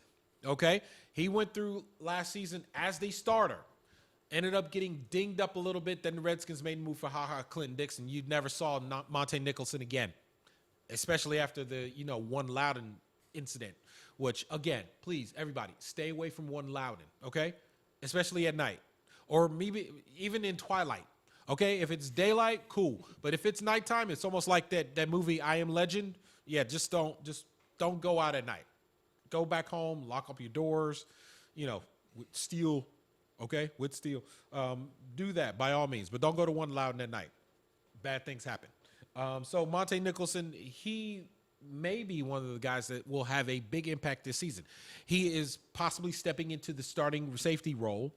Okay, he went through last season as the starter. Ended up getting dinged up a little bit. Then the Redskins made a move for Clinton Dixon. You never saw Monte Nicholson again, especially after the One Loudon incident. Which again, please everybody stay away from One Loudon, okay? Especially at night or maybe even in twilight. Okay, if it's daylight, cool. But if it's nighttime, it's almost like that movie I Am Legend. Yeah, just don't go out at night. Go back home, lock up your doors. With steel. Okay, with steel. Do that by all means, but don't go to One Loudon at night. Bad things happen. So Monte Nicholson, he may be one of the guys that will have a big impact this season. He is possibly stepping into the starting safety role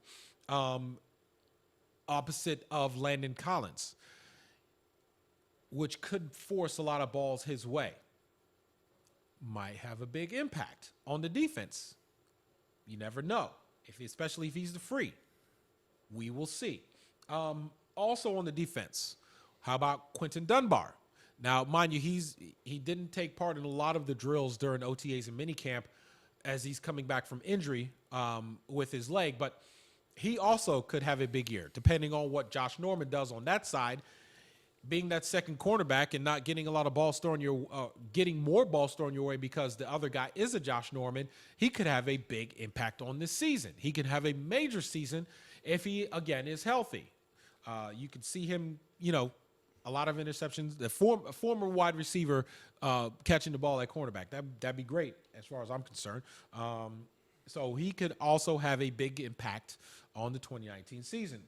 opposite of Landon Collins, which could force a lot of balls his way. Might have a big impact on the defense. You never know. Especially if he's the free. We will see. Also on the defense, how about Quentin Dunbar? Now, mind you, he didn't take part in a lot of the drills during OTAs and minicamp as he's coming back from injury with his leg, but he also could have a big year, depending on what Josh Norman does on that side. Being that second cornerback and not getting a lot of balls thrown getting more balls thrown your way because the other guy is a Josh Norman, he could have a big impact on this season. He could have a major season if he, again, is healthy. You could see him, a lot of interceptions. The former wide receiver catching the ball at cornerback. That'd be great as far as I'm concerned. So he could also have a big impact on the 2019 season.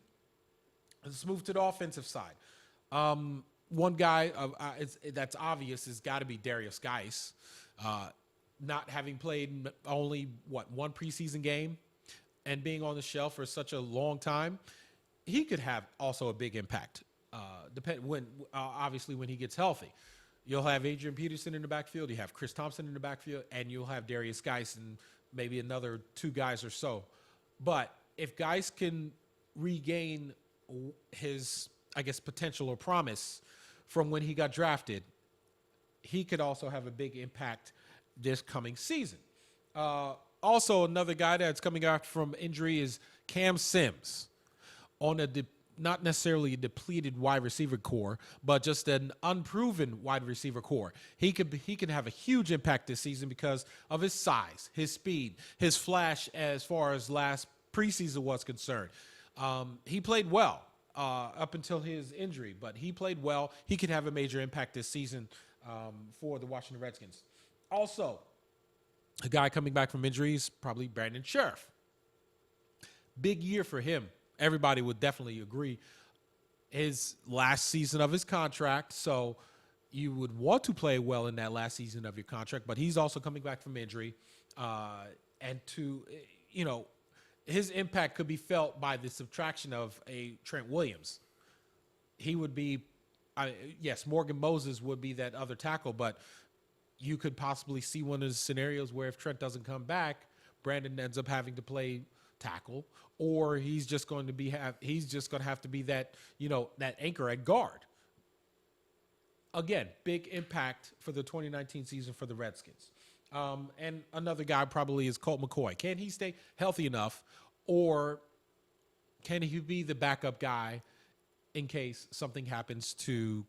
Let's move to the offensive side. One guy that's obvious has got to be Darius Geis, not having played only one preseason game and being on the shelf for such a long time. He could have also a big impact. Obviously when he gets healthy, you'll have Adrian Peterson in the backfield, you have Chris Thompson in the backfield, and you'll have Darius Geis. And maybe another 2 guys or so. But if guys can regain his, I guess, potential or promise from when he got drafted, he could also have a big impact this coming season. Also, another guy that's coming out from injury is Cam Sims on a not necessarily a depleted wide receiver core, but just an unproven wide receiver core. He can have a huge impact this season because of his size, his speed, his flash as far as last preseason was concerned. He played well up until his injury, but he played well. He could have a major impact this season for the Washington Redskins. Also, a guy coming back from injuries, probably Brandon Sheriff. Big year for him. Everybody would definitely agree. His last season of his contract, so you would want to play well in that last season of your contract, but he's also coming back from injury. And his impact could be felt by the subtraction of a Trent Williams. He would be, yes, Morgan Moses would be that other tackle, but you could possibly see one of the scenarios where if Trent doesn't come back, Brandon ends up having to play tackle, or he's just going to have to be that, that anchor at guard. Again, big impact for the 2019 season for the Redskins. And another guy probably is Colt McCoy. Can he stay healthy enough, or can he be the backup guy in case something happens to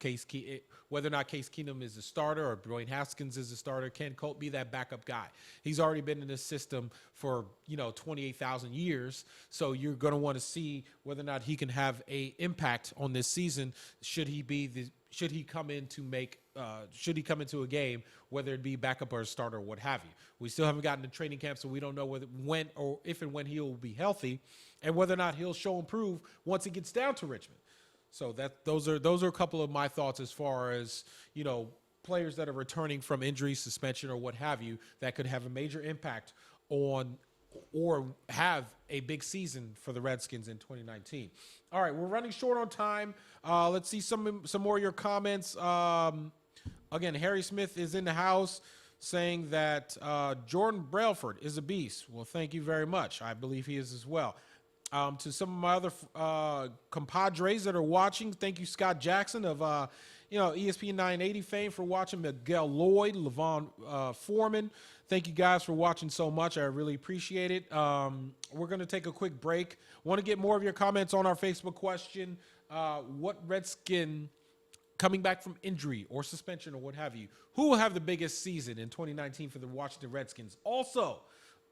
whether or not Case Keenum is the starter or Dwayne Haskins is the starter? Can Colt be that backup guy? He's already been in this system for 28,000 years, so you're going to want to see whether or not he can have a impact on this season. Should he come into a game, whether it be backup or a starter or what have you? We still haven't gotten to training camp, so we don't know if and when he'll be healthy, and whether or not he'll show improve once he gets down to Richmond. So those are a couple of my thoughts as far as, players that are returning from injury, suspension, or what have you, that could have a major impact on or have a big season for the Redskins in 2019. All right, we're running short on time. Let's see some more of your comments. Again, Harry Smith is in the house saying that Jordan Brailford is a beast. Well, thank you very much. I believe he is as well. To some of my other compadres that are watching, thank you, Scott Jackson of ESPN 980 fame, for watching. Miguel Lloyd, Levon Foreman, thank you guys for watching so much. I really appreciate it. We're going to take a quick break. Want to get more of your comments on our Facebook question. What Redskin coming back from injury or suspension or what have you, who will have the biggest season in 2019 for the Washington Redskins? Also,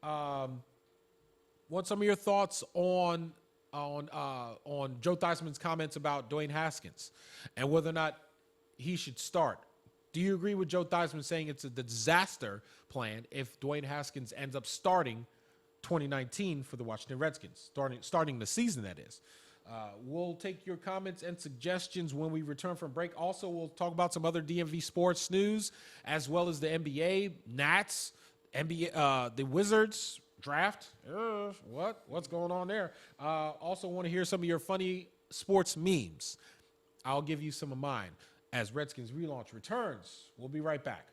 want some of your thoughts on Joe Theismann's comments about Dwayne Haskins and whether or not he should start. Do you agree with Joe Theismann saying it's a disaster plan if Dwayne Haskins ends up starting 2019 for the Washington Redskins, starting the season, that is? We'll take your comments and suggestions when we return from break. Also, we'll talk about some other DMV sports news, as well as the NBA, Nats, the Wizards draft. What's going on there? Also want to hear some of your funny sports memes. I'll give you some of mine as Redskins Relaunch returns. We'll be right back.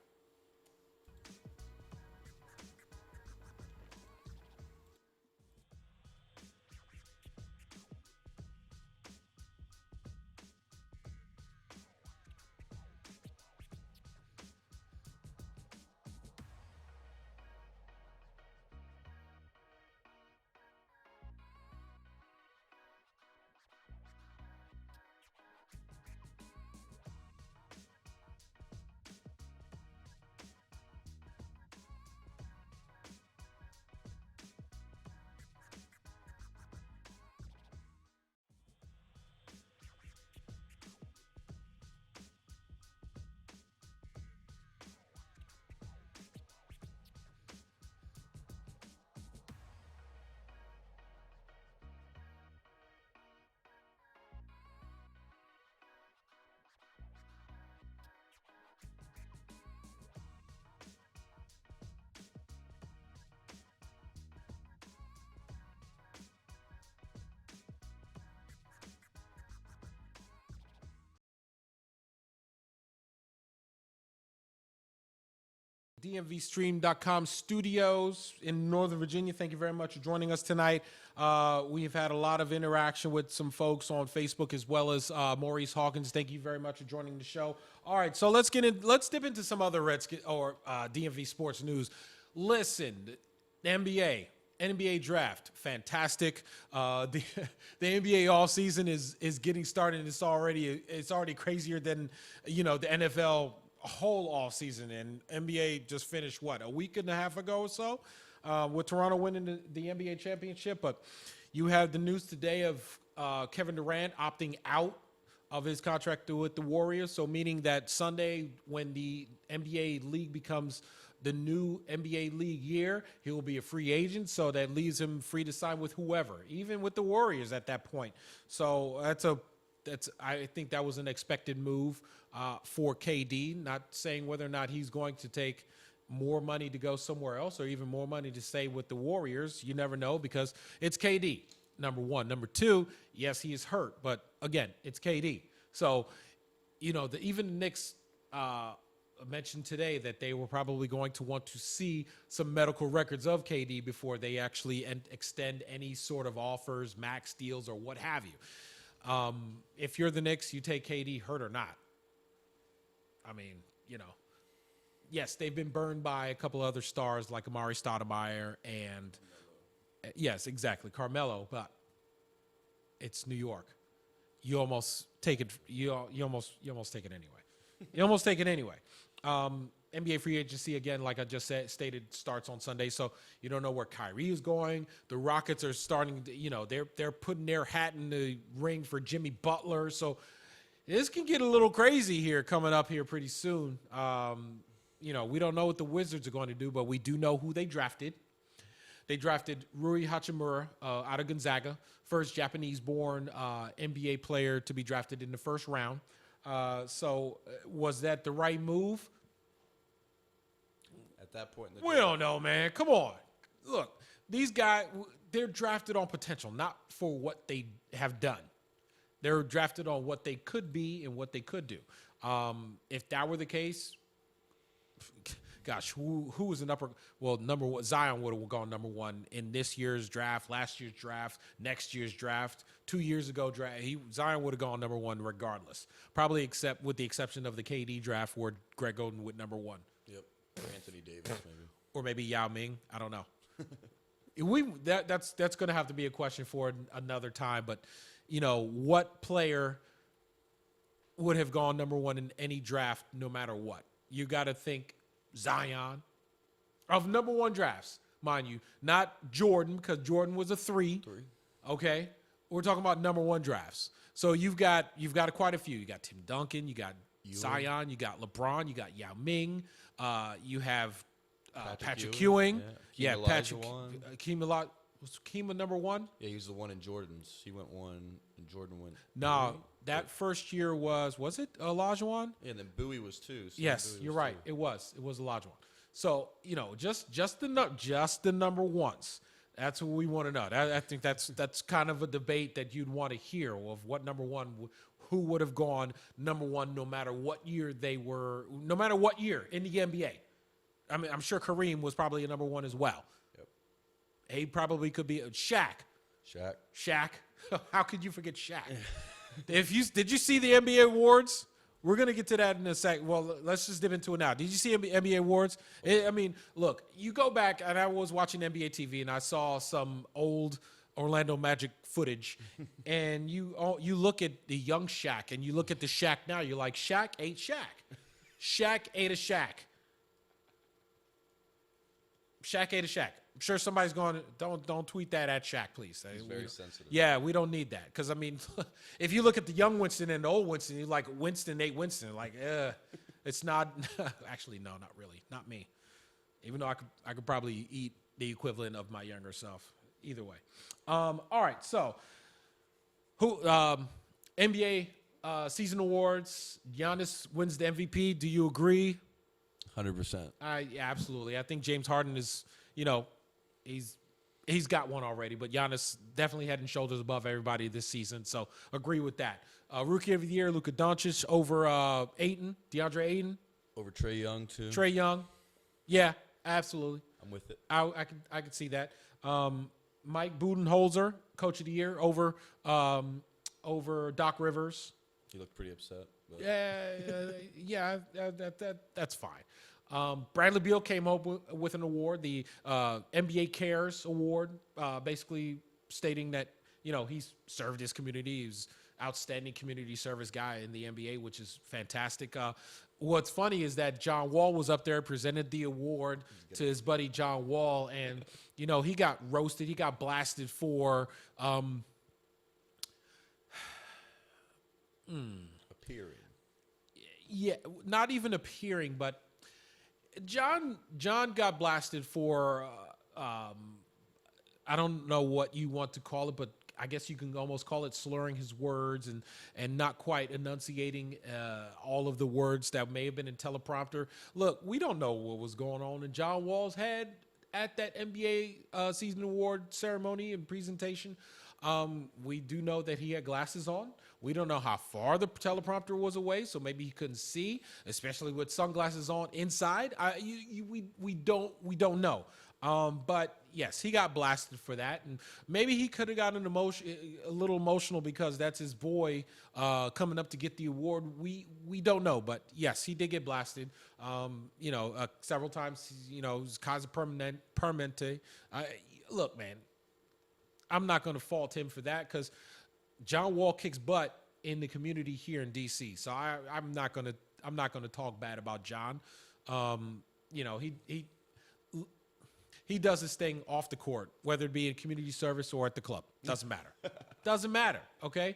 DMVSTREAM.COM studios in Northern Virginia. Thank you very much for joining us tonight. We've had a lot of interaction with some folks on Facebook as well as Maurice Hawkins. Thank you very much for joining the show. All right, so let's dip into some other Redskins or DMV sports news. Listen, the NBA draft, fantastic. The NBA offseason is getting started. It's already crazier than the NFL whole offseason. And NBA just finished a week and a half ago or so with Toronto winning the NBA championship. But you have the news today of Kevin Durant opting out of his contract with the Warriors. So meaning that Sunday, when the NBA league becomes the new NBA league year, he will be a free agent. So that leaves him free to sign with whoever, even with the Warriors at that point. So I think that was an expected move for KD. Not saying whether or not he's going to take more money to go somewhere else or even more money to stay with the Warriors. You never know because it's KD, number one. Number two, yes, he is hurt, but again, it's KD. So, even the Knicks mentioned today that they were probably going to want to see some medical records of KD before they actually extend any sort of offers, max deals, or what have you. If you're the Knicks, you take KD hurt or not. I mean, yes, they've been burned by a couple other stars like Amari Stoudemire and yes, exactly, Carmelo, but it's New York. You almost take it. You almost take it anyway. You almost take it anyway. NBA free agency, again, like I just stated, starts on Sunday. So you don't know where Kyrie is going. The Rockets are starting to, they're putting their hat in the ring for Jimmy Butler. So this can get a little crazy here coming up here pretty soon. We don't know what the Wizards are going to do, but we do know who they drafted. They drafted Rui Hachimura out of Gonzaga, first Japanese-born NBA player to be drafted in the first round. So was that the right move? At that point, We don't know, man. Come on. Look, these guys, they're drafted on potential, not for what they have done. They're drafted on what they could be and what they could do. If that were the case, gosh, who was number one? Zion would have gone number one in this year's draft, last year's draft, next year's draft, 2 years ago draft. Zion would have gone number one regardless. Probably except with the exception of the KD draft where Greg Oden went number one. Yep. Or Anthony Davis maybe. Or maybe Yao Ming. I don't know. That's going to have to be a question for another time. But, what player would have gone number one in any draft no matter what? You got to think Zion of number one drafts, mind you, not Jordan because Jordan was a three. Okay, we're talking about number one drafts. So you've got quite a few. You got Tim Duncan, you got Zion, you got LeBron, you got Yao Ming, you have Patrick Ewing, Patrick Akeem was Akeem number one? Yeah, he was the one in Jordan's. He went one, and Jordan went. No, that first year was it Olajuwon? Yeah, and then Bowie was too. So yes, you're right. It was Olajuwon. So just the number ones. That's what we want to know. I think that's kind of a debate that you'd want to hear of what number one, who would have gone number one no matter what year they were, no matter what year in the NBA. I mean, I'm sure Kareem was probably a number one as well. Yep. He probably could be Shaq. How could you forget Shaq? Did you see the NBA awards? We're going to get to that in a sec. Well, let's just dip into it now. Did you see NBA awards? Look, you go back, and I was watching NBA TV, and I saw some old Orlando Magic footage, and you look at the young Shaq, and you look at the Shaq now, you're like, Shaq ate Shaq. Shaq ate a Shaq. Shaq ate a Shaq. I'm sure somebody's going, don't tweet that at Shaq, please. He's very sensitive. Yeah, we don't need that. Because, if you look at the young Winston and the old Winston, you're like, Winston ate Winston. Like, it's not. Actually, no, not really. Not me. Even though I could probably eat the equivalent of my younger self. Either way. All right, so NBA season awards. Giannis wins the MVP. Do you agree? 100%. Yeah, absolutely. I think James Harden is, he's got one already, but Giannis definitely head and shoulders above everybody this season. So agree with that. Rookie of the year, Luka Doncic over DeAndre Ayton. Over Trae Young too. Trae Young. Yeah, absolutely. I'm with it. I could see that. Mike Budenholzer, Coach of the Year, over Doc Rivers. He looked pretty upset. But. That's fine. Bradley Beal came up with an award, the NBA Cares Award, basically stating that he's served his community. He's outstanding community service guy in the NBA, which is fantastic. What's funny is that John Wall was up there, presented the award to his buddy John Wall, and he got roasted. He got blasted for appearing. Yeah, not even appearing, but John got blasted for I don't know what you want to call it, but I guess you can almost call it slurring his words and not quite enunciating all of the words that may have been in teleprompter. Look, we don't know what was going on in John Wall's head at that NBA season award ceremony and presentation. We do know that he had glasses on. We don't know how far the teleprompter was away, so maybe he couldn't see, especially with sunglasses on inside. We don't know. But yes, he got blasted for that, and maybe he could have gotten a little emotional because that's his boy coming up to get the award. We don't know, but yes, he did get blasted. Several times. Casa Permanente. Look, man, I'm not going to fault him for that because John Wall kicks butt in the community here in DC. So I'm not going to talk bad about John. He does his thing off the court, whether it be in community service or at the club. Doesn't matter. Doesn't matter. Okay.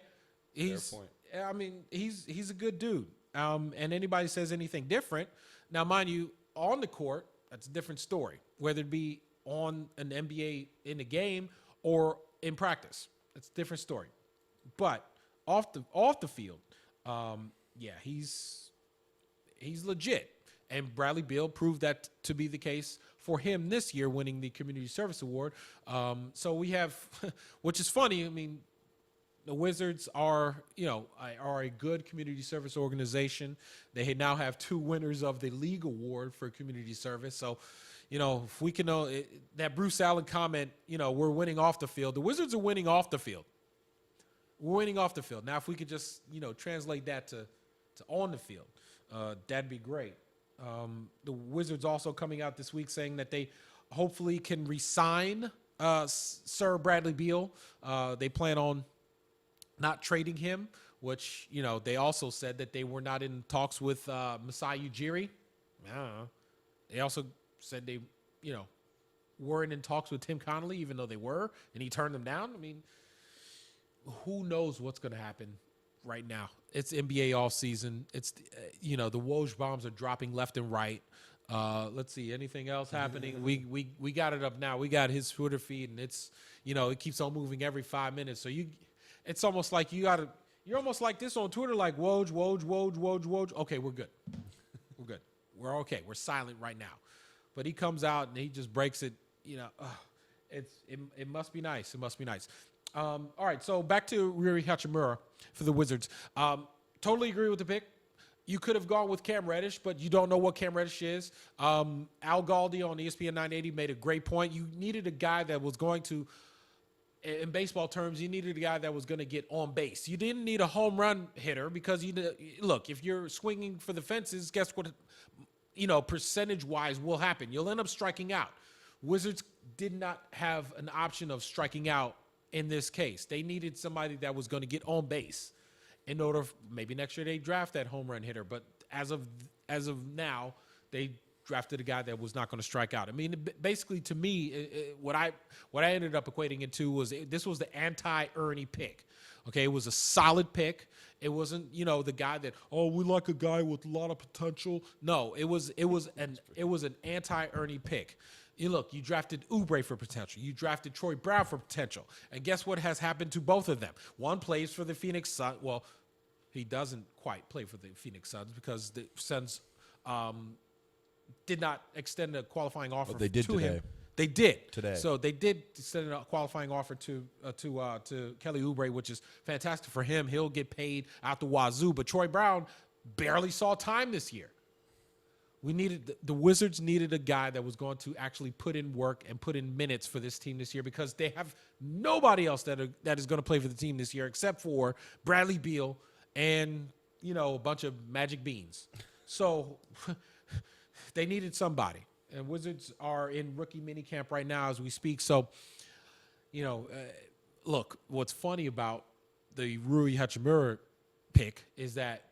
Fair point. I mean, he's a good dude. And anybody says anything different. Now, mind you, on the court, that's a different story. Whether it be on an NBA in the game or in practice, it's a different story. But off the field, he's legit. And Bradley Beal proved that to be the case for him this year, winning the Community Service Award. So we have, which is funny. I mean, the Wizards are a good community service organization. They now have 2 winners of the league award for community service. So, if we can know that Bruce Allen comment, we're winning off the field. The Wizards are winning off the field. We're winning off the field. Now, if we could just, translate that to on the field, that'd be great. The Wizards also coming out this week saying that they hopefully can re-sign Sir Bradley Beal. They plan on not trading him, which, they also said that they were not in talks with Masai Ujiri. I don't know. They also said they, weren't in talks with Tim Connolly, even though they were, and he turned them down. I mean, who knows what's going to happen right now? It's NBA offseason. It's, the Woj bombs are dropping left and right. Let's see, anything else happening? We got it up now. We got his Twitter feed, and it's, it keeps on moving every 5 minutes. So it's almost like you're almost like this on Twitter, like Woj. Okay, we're good. We're good. We're okay. We're silent right now. But he comes out and he just breaks it. It must be nice. It must be nice. All right, so back to Rui Hachimura for the Wizards. Totally agree with the pick. You could have gone with Cam Reddish, but you don't know what Cam Reddish is. Al Galdi on ESPN 980 made a great point. You needed a guy that was going to, in baseball terms, you needed a guy that was going to get on base. You didn't need a home run hitter because, look, if you're swinging for the fences, guess what, percentage-wise will happen. You'll end up striking out. Wizards did not have an option of striking out in this case. They needed somebody that was going to get on base in order, maybe next year they draft that home run hitter. But as of now, they drafted a guy that was not going to strike out. I mean, basically to me, what I ended up equating it to was this was the anti-Ernie pick. Okay, it was a solid pick. It wasn't, the guy that, we like a guy with a lot of potential. No, it was an anti-Ernie pick. You drafted Oubre for potential. You drafted Troy Brown for potential. And guess what has happened to both of them? One plays for the Phoenix Suns. Well, he doesn't quite play for the Phoenix Suns because the Suns did not extend a qualifying offer they did to today. him. They did today. So they did extend a qualifying offer to Kelly Oubre, which is fantastic for him. He'll get paid out the wazoo. But Troy Brown barely saw time this year. the Wizards needed a guy that was going to actually put in work and put in minutes for this team this year, because they have nobody else that is going to play for the team this year except for Bradley Beal and, a bunch of magic beans. So they needed somebody. And Wizards are in rookie minicamp right now as we speak. So, look, what's funny about the Rui Hachimura pick is that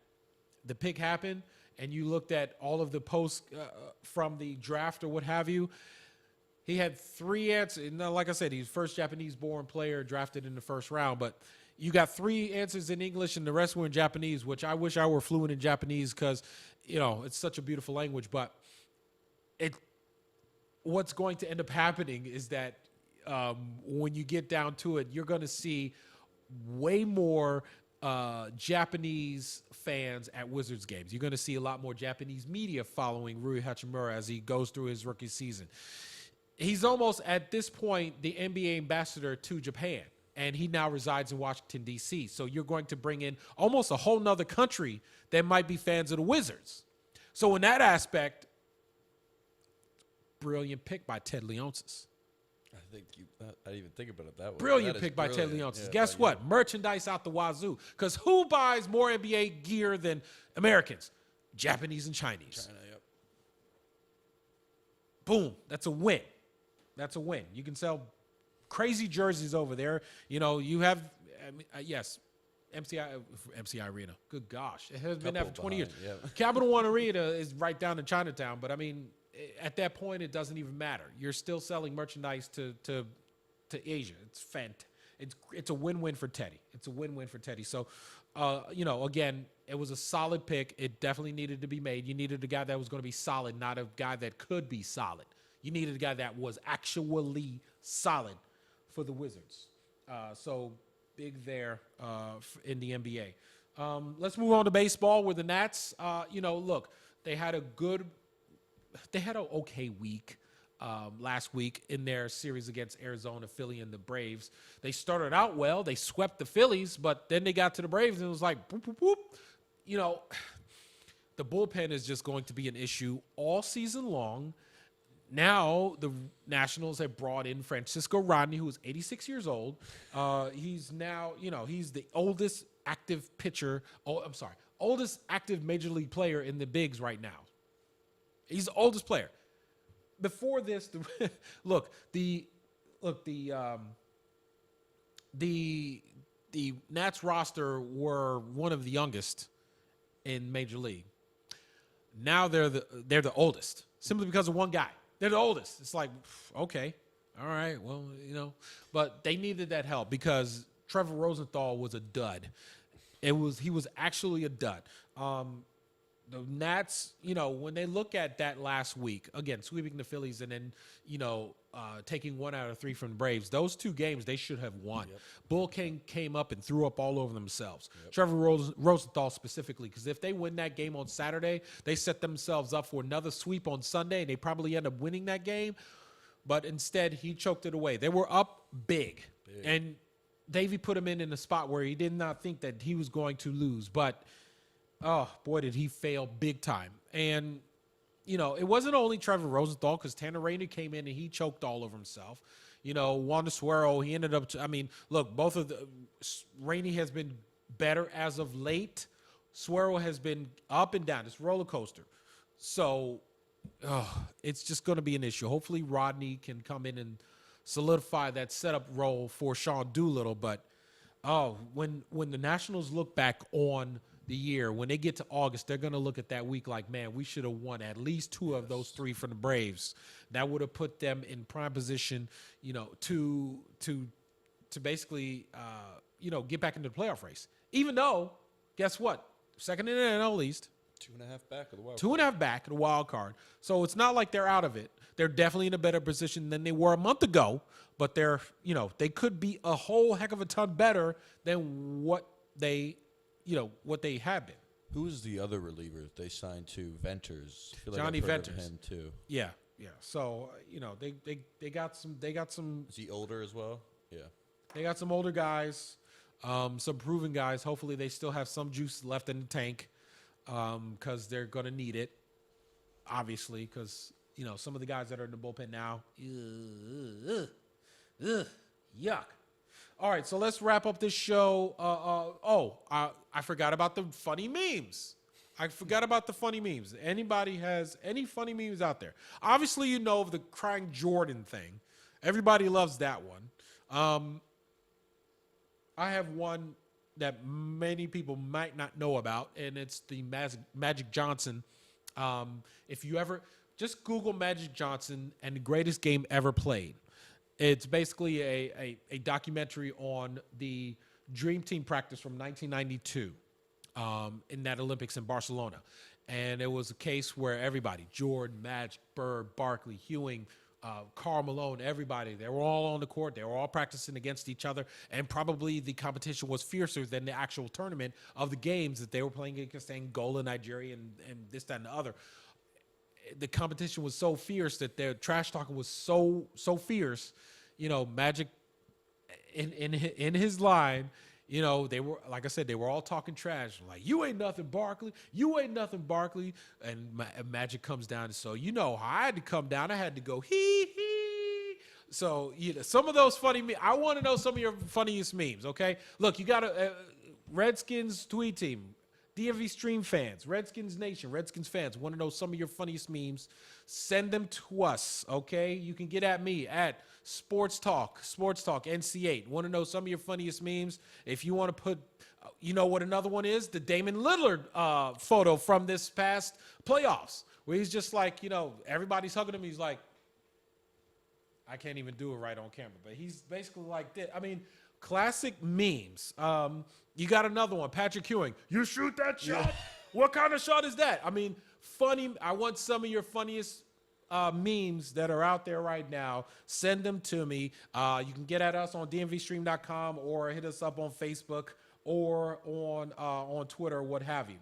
the pick happened, and you looked at all of the posts from the draft or what have you, he had 3 answers. Now, like I said, he's first Japanese-born player drafted in the first round, but you got 3 answers in English and the rest were in Japanese, which I wish I were fluent in Japanese because, it's such a beautiful language. But what's going to end up happening is that when you get down to it, you're going to see way more Japanese fans at Wizards games. You're going to see a lot more Japanese media following Rui Hachimura as he goes through his rookie season. He's almost, at this point, the NBA ambassador to Japan, and he now resides in Washington, D.C. So you're going to bring in almost a whole nother country that might be fans of the Wizards. So in that aspect, brilliant pick by Ted Leonsis. I didn't even think about it that way. Brilliant pick by Ted Leonsis. Yeah, Guess what? Merchandise out the wazoo. Because who buys more NBA gear than Americans? Japanese and Chinese. China, yep. Boom. That's a win. That's a win. You can sell crazy jerseys over there. You have, yes, MCI Arena. Good gosh. It has been there for 20 years. Yeah. Capital One Arena is right down in Chinatown, but at that point, it doesn't even matter. You're still selling merchandise to Asia. It's a win-win for Teddy. It's a win-win for Teddy. So, again, it was a solid pick. It definitely needed to be made. You needed a guy that was going to be solid, not a guy that could be solid. You needed a guy that was actually solid for the Wizards. So big there in the NBA. Let's move on to baseball with the Nats. Look, they had an okay week last week in their series against Arizona, Philly, and the Braves. They started out well. They swept the Phillies, but then they got to the Braves, and it was like, boop, boop, boop. The bullpen is just going to be an issue all season long. Now the Nationals have brought in Francisco Rodney, who is 86 years old. He's now, he's the oldest active pitcher. Oldest active major league player in the bigs right now. He's the oldest player. Before this, the Nats roster were one of the youngest in Major League. Now they're the oldest, simply because of one guy. They're the oldest. It's like, okay, all right, well, but they needed that help because Trevor Rosenthal was a dud. He was actually a dud. The Nats, when they look at that last week, again, sweeping the Phillies and then, taking 1 out of 3 from the Braves, those 2 games they should have won. Yep. Bull came up and threw up all over themselves. Yep. Trevor Rosenthal specifically, because if they win that game on Saturday, they set themselves up for another sweep on Sunday, and they probably end up winning that game. But instead, he choked it away. They were up big. And Davey put him in a spot where he did not think that he was going to lose. But oh, boy, did he fail big time. And, it wasn't only Trevor Rosenthal, because Tanner Rainey came in and he choked all over himself. Wander Suero, he ended up, both of Rainey has been better as of late. Suero has been up and down. It's roller coaster. So, it's just going to be an issue. Hopefully Rodney can come in and solidify that setup role for Sean Doolittle. But, when the Nationals look back on the year, when they get to August, they're going to look at that week like, man, we should have won at least 2 of those 3 from the Braves. That would have put them in prime position, to basically, get back into the playoff race. Even though, guess what? Second in the NL East. 2.5 back of the wild card. 2.5 back of the wild card. So it's not like they're out of it. They're definitely in a better position than they were a month ago, but they could be a whole heck of a ton better than what they have been. Who is the other reliever they signed to? Venters. I feel like Johnny I've heard of Venters. him too. Yeah. So they got some. Is he older as well? Yeah. They got some older guys, some proven guys. Hopefully they still have some juice left in the tank, because they're gonna need it. obviously, because, some of the guys that are in the bullpen now, ugh, yuck. All right, so let's wrap up this show. I forgot about the funny memes. Anybody has any funny memes out there? Obviously, you know of the crying Jordan thing. Everybody loves that one. I have one that many people might not know about, and it's the Magic Johnson. If you ever just Google Magic Johnson and the greatest game ever played, it's basically a documentary on the Dream Team practice from 1992 in that Olympics in Barcelona. And it was a case where everybody, Jordan, Magic, Bird, Barkley, Ewing, Karl Malone, everybody, they were all on the court. They were all practicing against each other. And probably the competition was fiercer than the actual tournament of the games that they were playing against Angola, Nigeria, and this, that, and the other. The competition was so fierce that their trash talking was so fierce. Magic in his line, they were, like I said, they were all talking trash. Like, you ain't nothing, Barkley. You ain't nothing, Barkley. And Magic comes down. And so, I had to come down. I had to go, hee. So, some of those funny memes. I want to know some of your funniest memes, okay? Look, you got a Redskins tweet team. DMV Stream fans, Redskins Nation, Redskins fans, want to know some of your funniest memes? Send them to us, okay? You can get at me at Sports Talk NC8. Want to know some of your funniest memes? If you want to put, what another one is? The Damon Lillard photo from this past playoffs, where he's just like, everybody's hugging him. He's like, I can't even do it right on camera, but he's basically like this. I mean, classic memes. You got another one, Patrick Ewing. You shoot that shot? Yeah. What kind of shot is that? I mean, funny. I want some of your funniest memes that are out there right now. Send them to me. You can get at us on DMVSTREAM.com or hit us up on Facebook or on Twitter or what have you.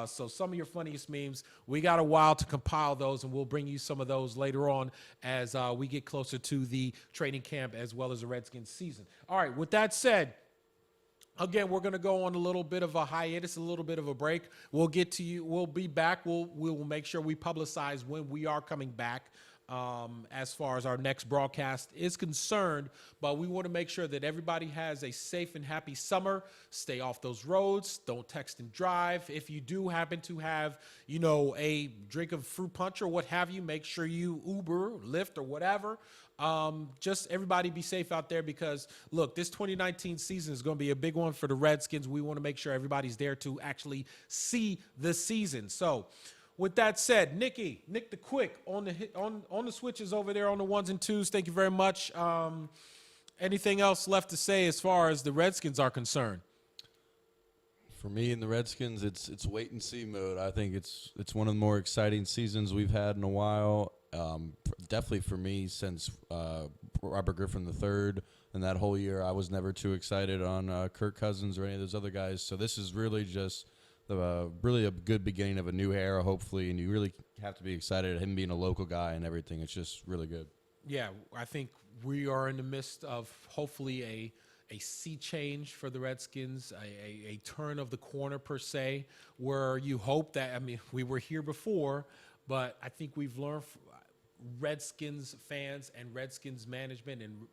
So some of your funniest memes. We got a while to compile those, and we'll bring you some of those later on as we get closer to the training camp as well as the Redskins season. All right, with that said, again, we're going to go on a little bit of a hiatus, a little bit of a break. We'll get to you. We'll be back. We'll make sure we publicize when we are coming back as far as our next broadcast is concerned. But we want to make sure that everybody has a safe and happy summer. Stay off those roads. Don't text and drive. If you do happen to have, a drink of fruit punch or what have you, make sure you Uber, Lyft, or whatever. Just everybody be safe out there because, look, this 2019 season is going to be a big one for the Redskins. We want to make sure everybody's there to actually see the season. So, with that said, Nick the Quick on the switches over there on the ones and twos. Thank you very much. Anything else left to say as far as the Redskins are concerned? For me and the Redskins, it's wait and see mode. I think it's one of the more exciting seasons we've had in a while. Definitely for me since Robert Griffin III and that whole year, I was never too excited on Kirk Cousins or any of those other guys. So this is really just really a good beginning of a new era, hopefully, and you really have to be excited at him being a local guy and everything. It's just really good. Yeah, I think we are in the midst of hopefully a sea change for the Redskins, a turn of the corner per se, where you hope that, we were here before, but I think we've learned Redskins fans and Redskins management and,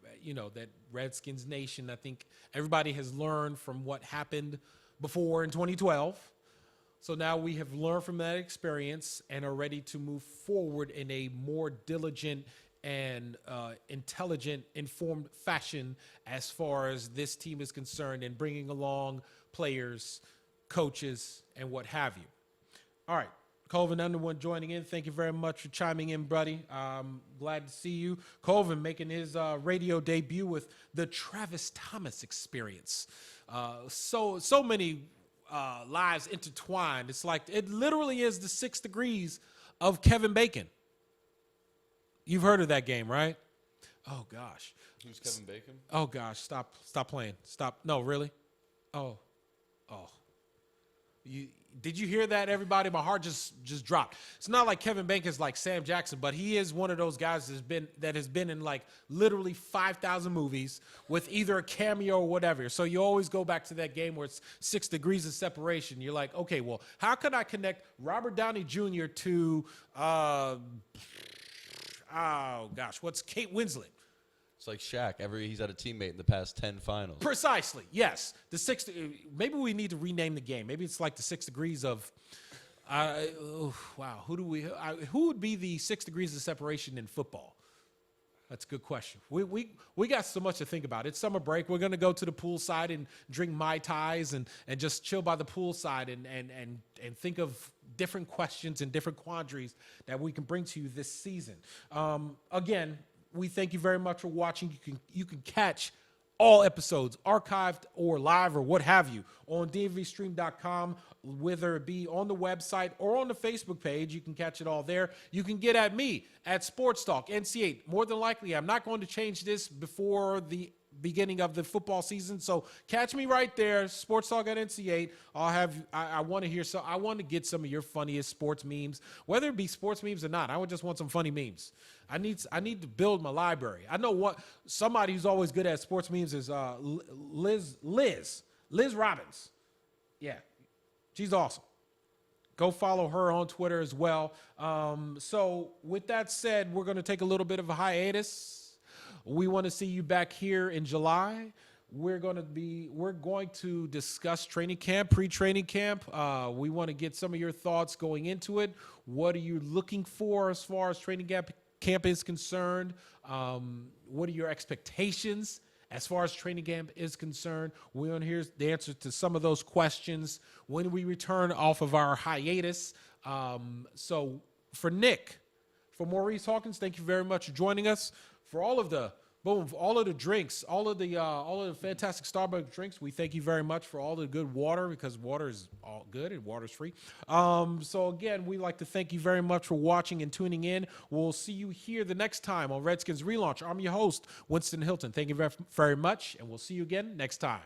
that Redskins Nation, I think everybody has learned from what happened before in 2012. So now we have learned from that experience and are ready to move forward in a more diligent and intelligent, informed fashion as far as this team is concerned and bringing along players, coaches, and what have you. All right. Colvin Underwood joining in. Thank you very much for chiming in, buddy. Glad to see you. Colvin making his radio debut with the Travis Thomas Experience. So many lives intertwined. It's like it literally is the 6 degrees of Kevin Bacon. You've heard of that game, right? Oh gosh. Who's Kevin Bacon? Oh gosh, stop playing. Stop. No, really? Oh. Did you hear that, everybody? My heart just dropped. It's not like Kevin Bacon is like Sam Jackson, but he is one of those guys that has been in like literally 5,000 movies with either a cameo or whatever. So you always go back to that game where it's 6 degrees of separation. You're like, okay, well, how could I connect Robert Downey Jr. to what's Kate Winslet? It's like Shaq. He's had a teammate in the past 10 finals. Precisely, yes. Maybe we need to rename the game. Maybe it's like the 6 degrees of. Wow. Who would be the 6 degrees of separation in football? That's a good question. We got so much to think about. It's summer break. We're gonna go to the pool side and drink Mai Tais and just chill by the pool side and think of different questions and different quandaries that we can bring to you this season. Again. We thank you very much for watching. You can catch all episodes, archived or live or what have you, on DMVSTREAM.COM, whether it be on the website or on the Facebook page. You can catch it all there. You can get at me at Sports Talk NC8. More than likely, I'm not going to change this before the beginning of the football season, so catch me right there, Sports Talk at NC8. I want to get some of your funniest sports memes, whether it be sports memes or not. I just want some funny memes. I need to build my library. I know somebody who's always good at sports memes is Liz Robbins. Yeah, she's awesome. Go follow her on Twitter as well. So with that said, we're going to take a little bit of a hiatus. We want to see you back here in July. We're going to discuss training camp, pre-training camp. We want to get some of your thoughts going into it. What are you looking for as far as training camp is concerned? What are your expectations as far as training camp is concerned? We want to hear the answer to some of those questions when we return off of our hiatus. So for Nick, for Maurice Hawkins, thank you very much for joining us. For all of the drinks, all of the fantastic Starbucks drinks, we thank you very much for all the good water, because water is all good and water's free. So again, we'd like to thank you very much for watching and tuning in. We'll see you here the next time on Redskins Relaunch. I'm your host, Winston Hilton. Thank you very much, and we'll see you again next time.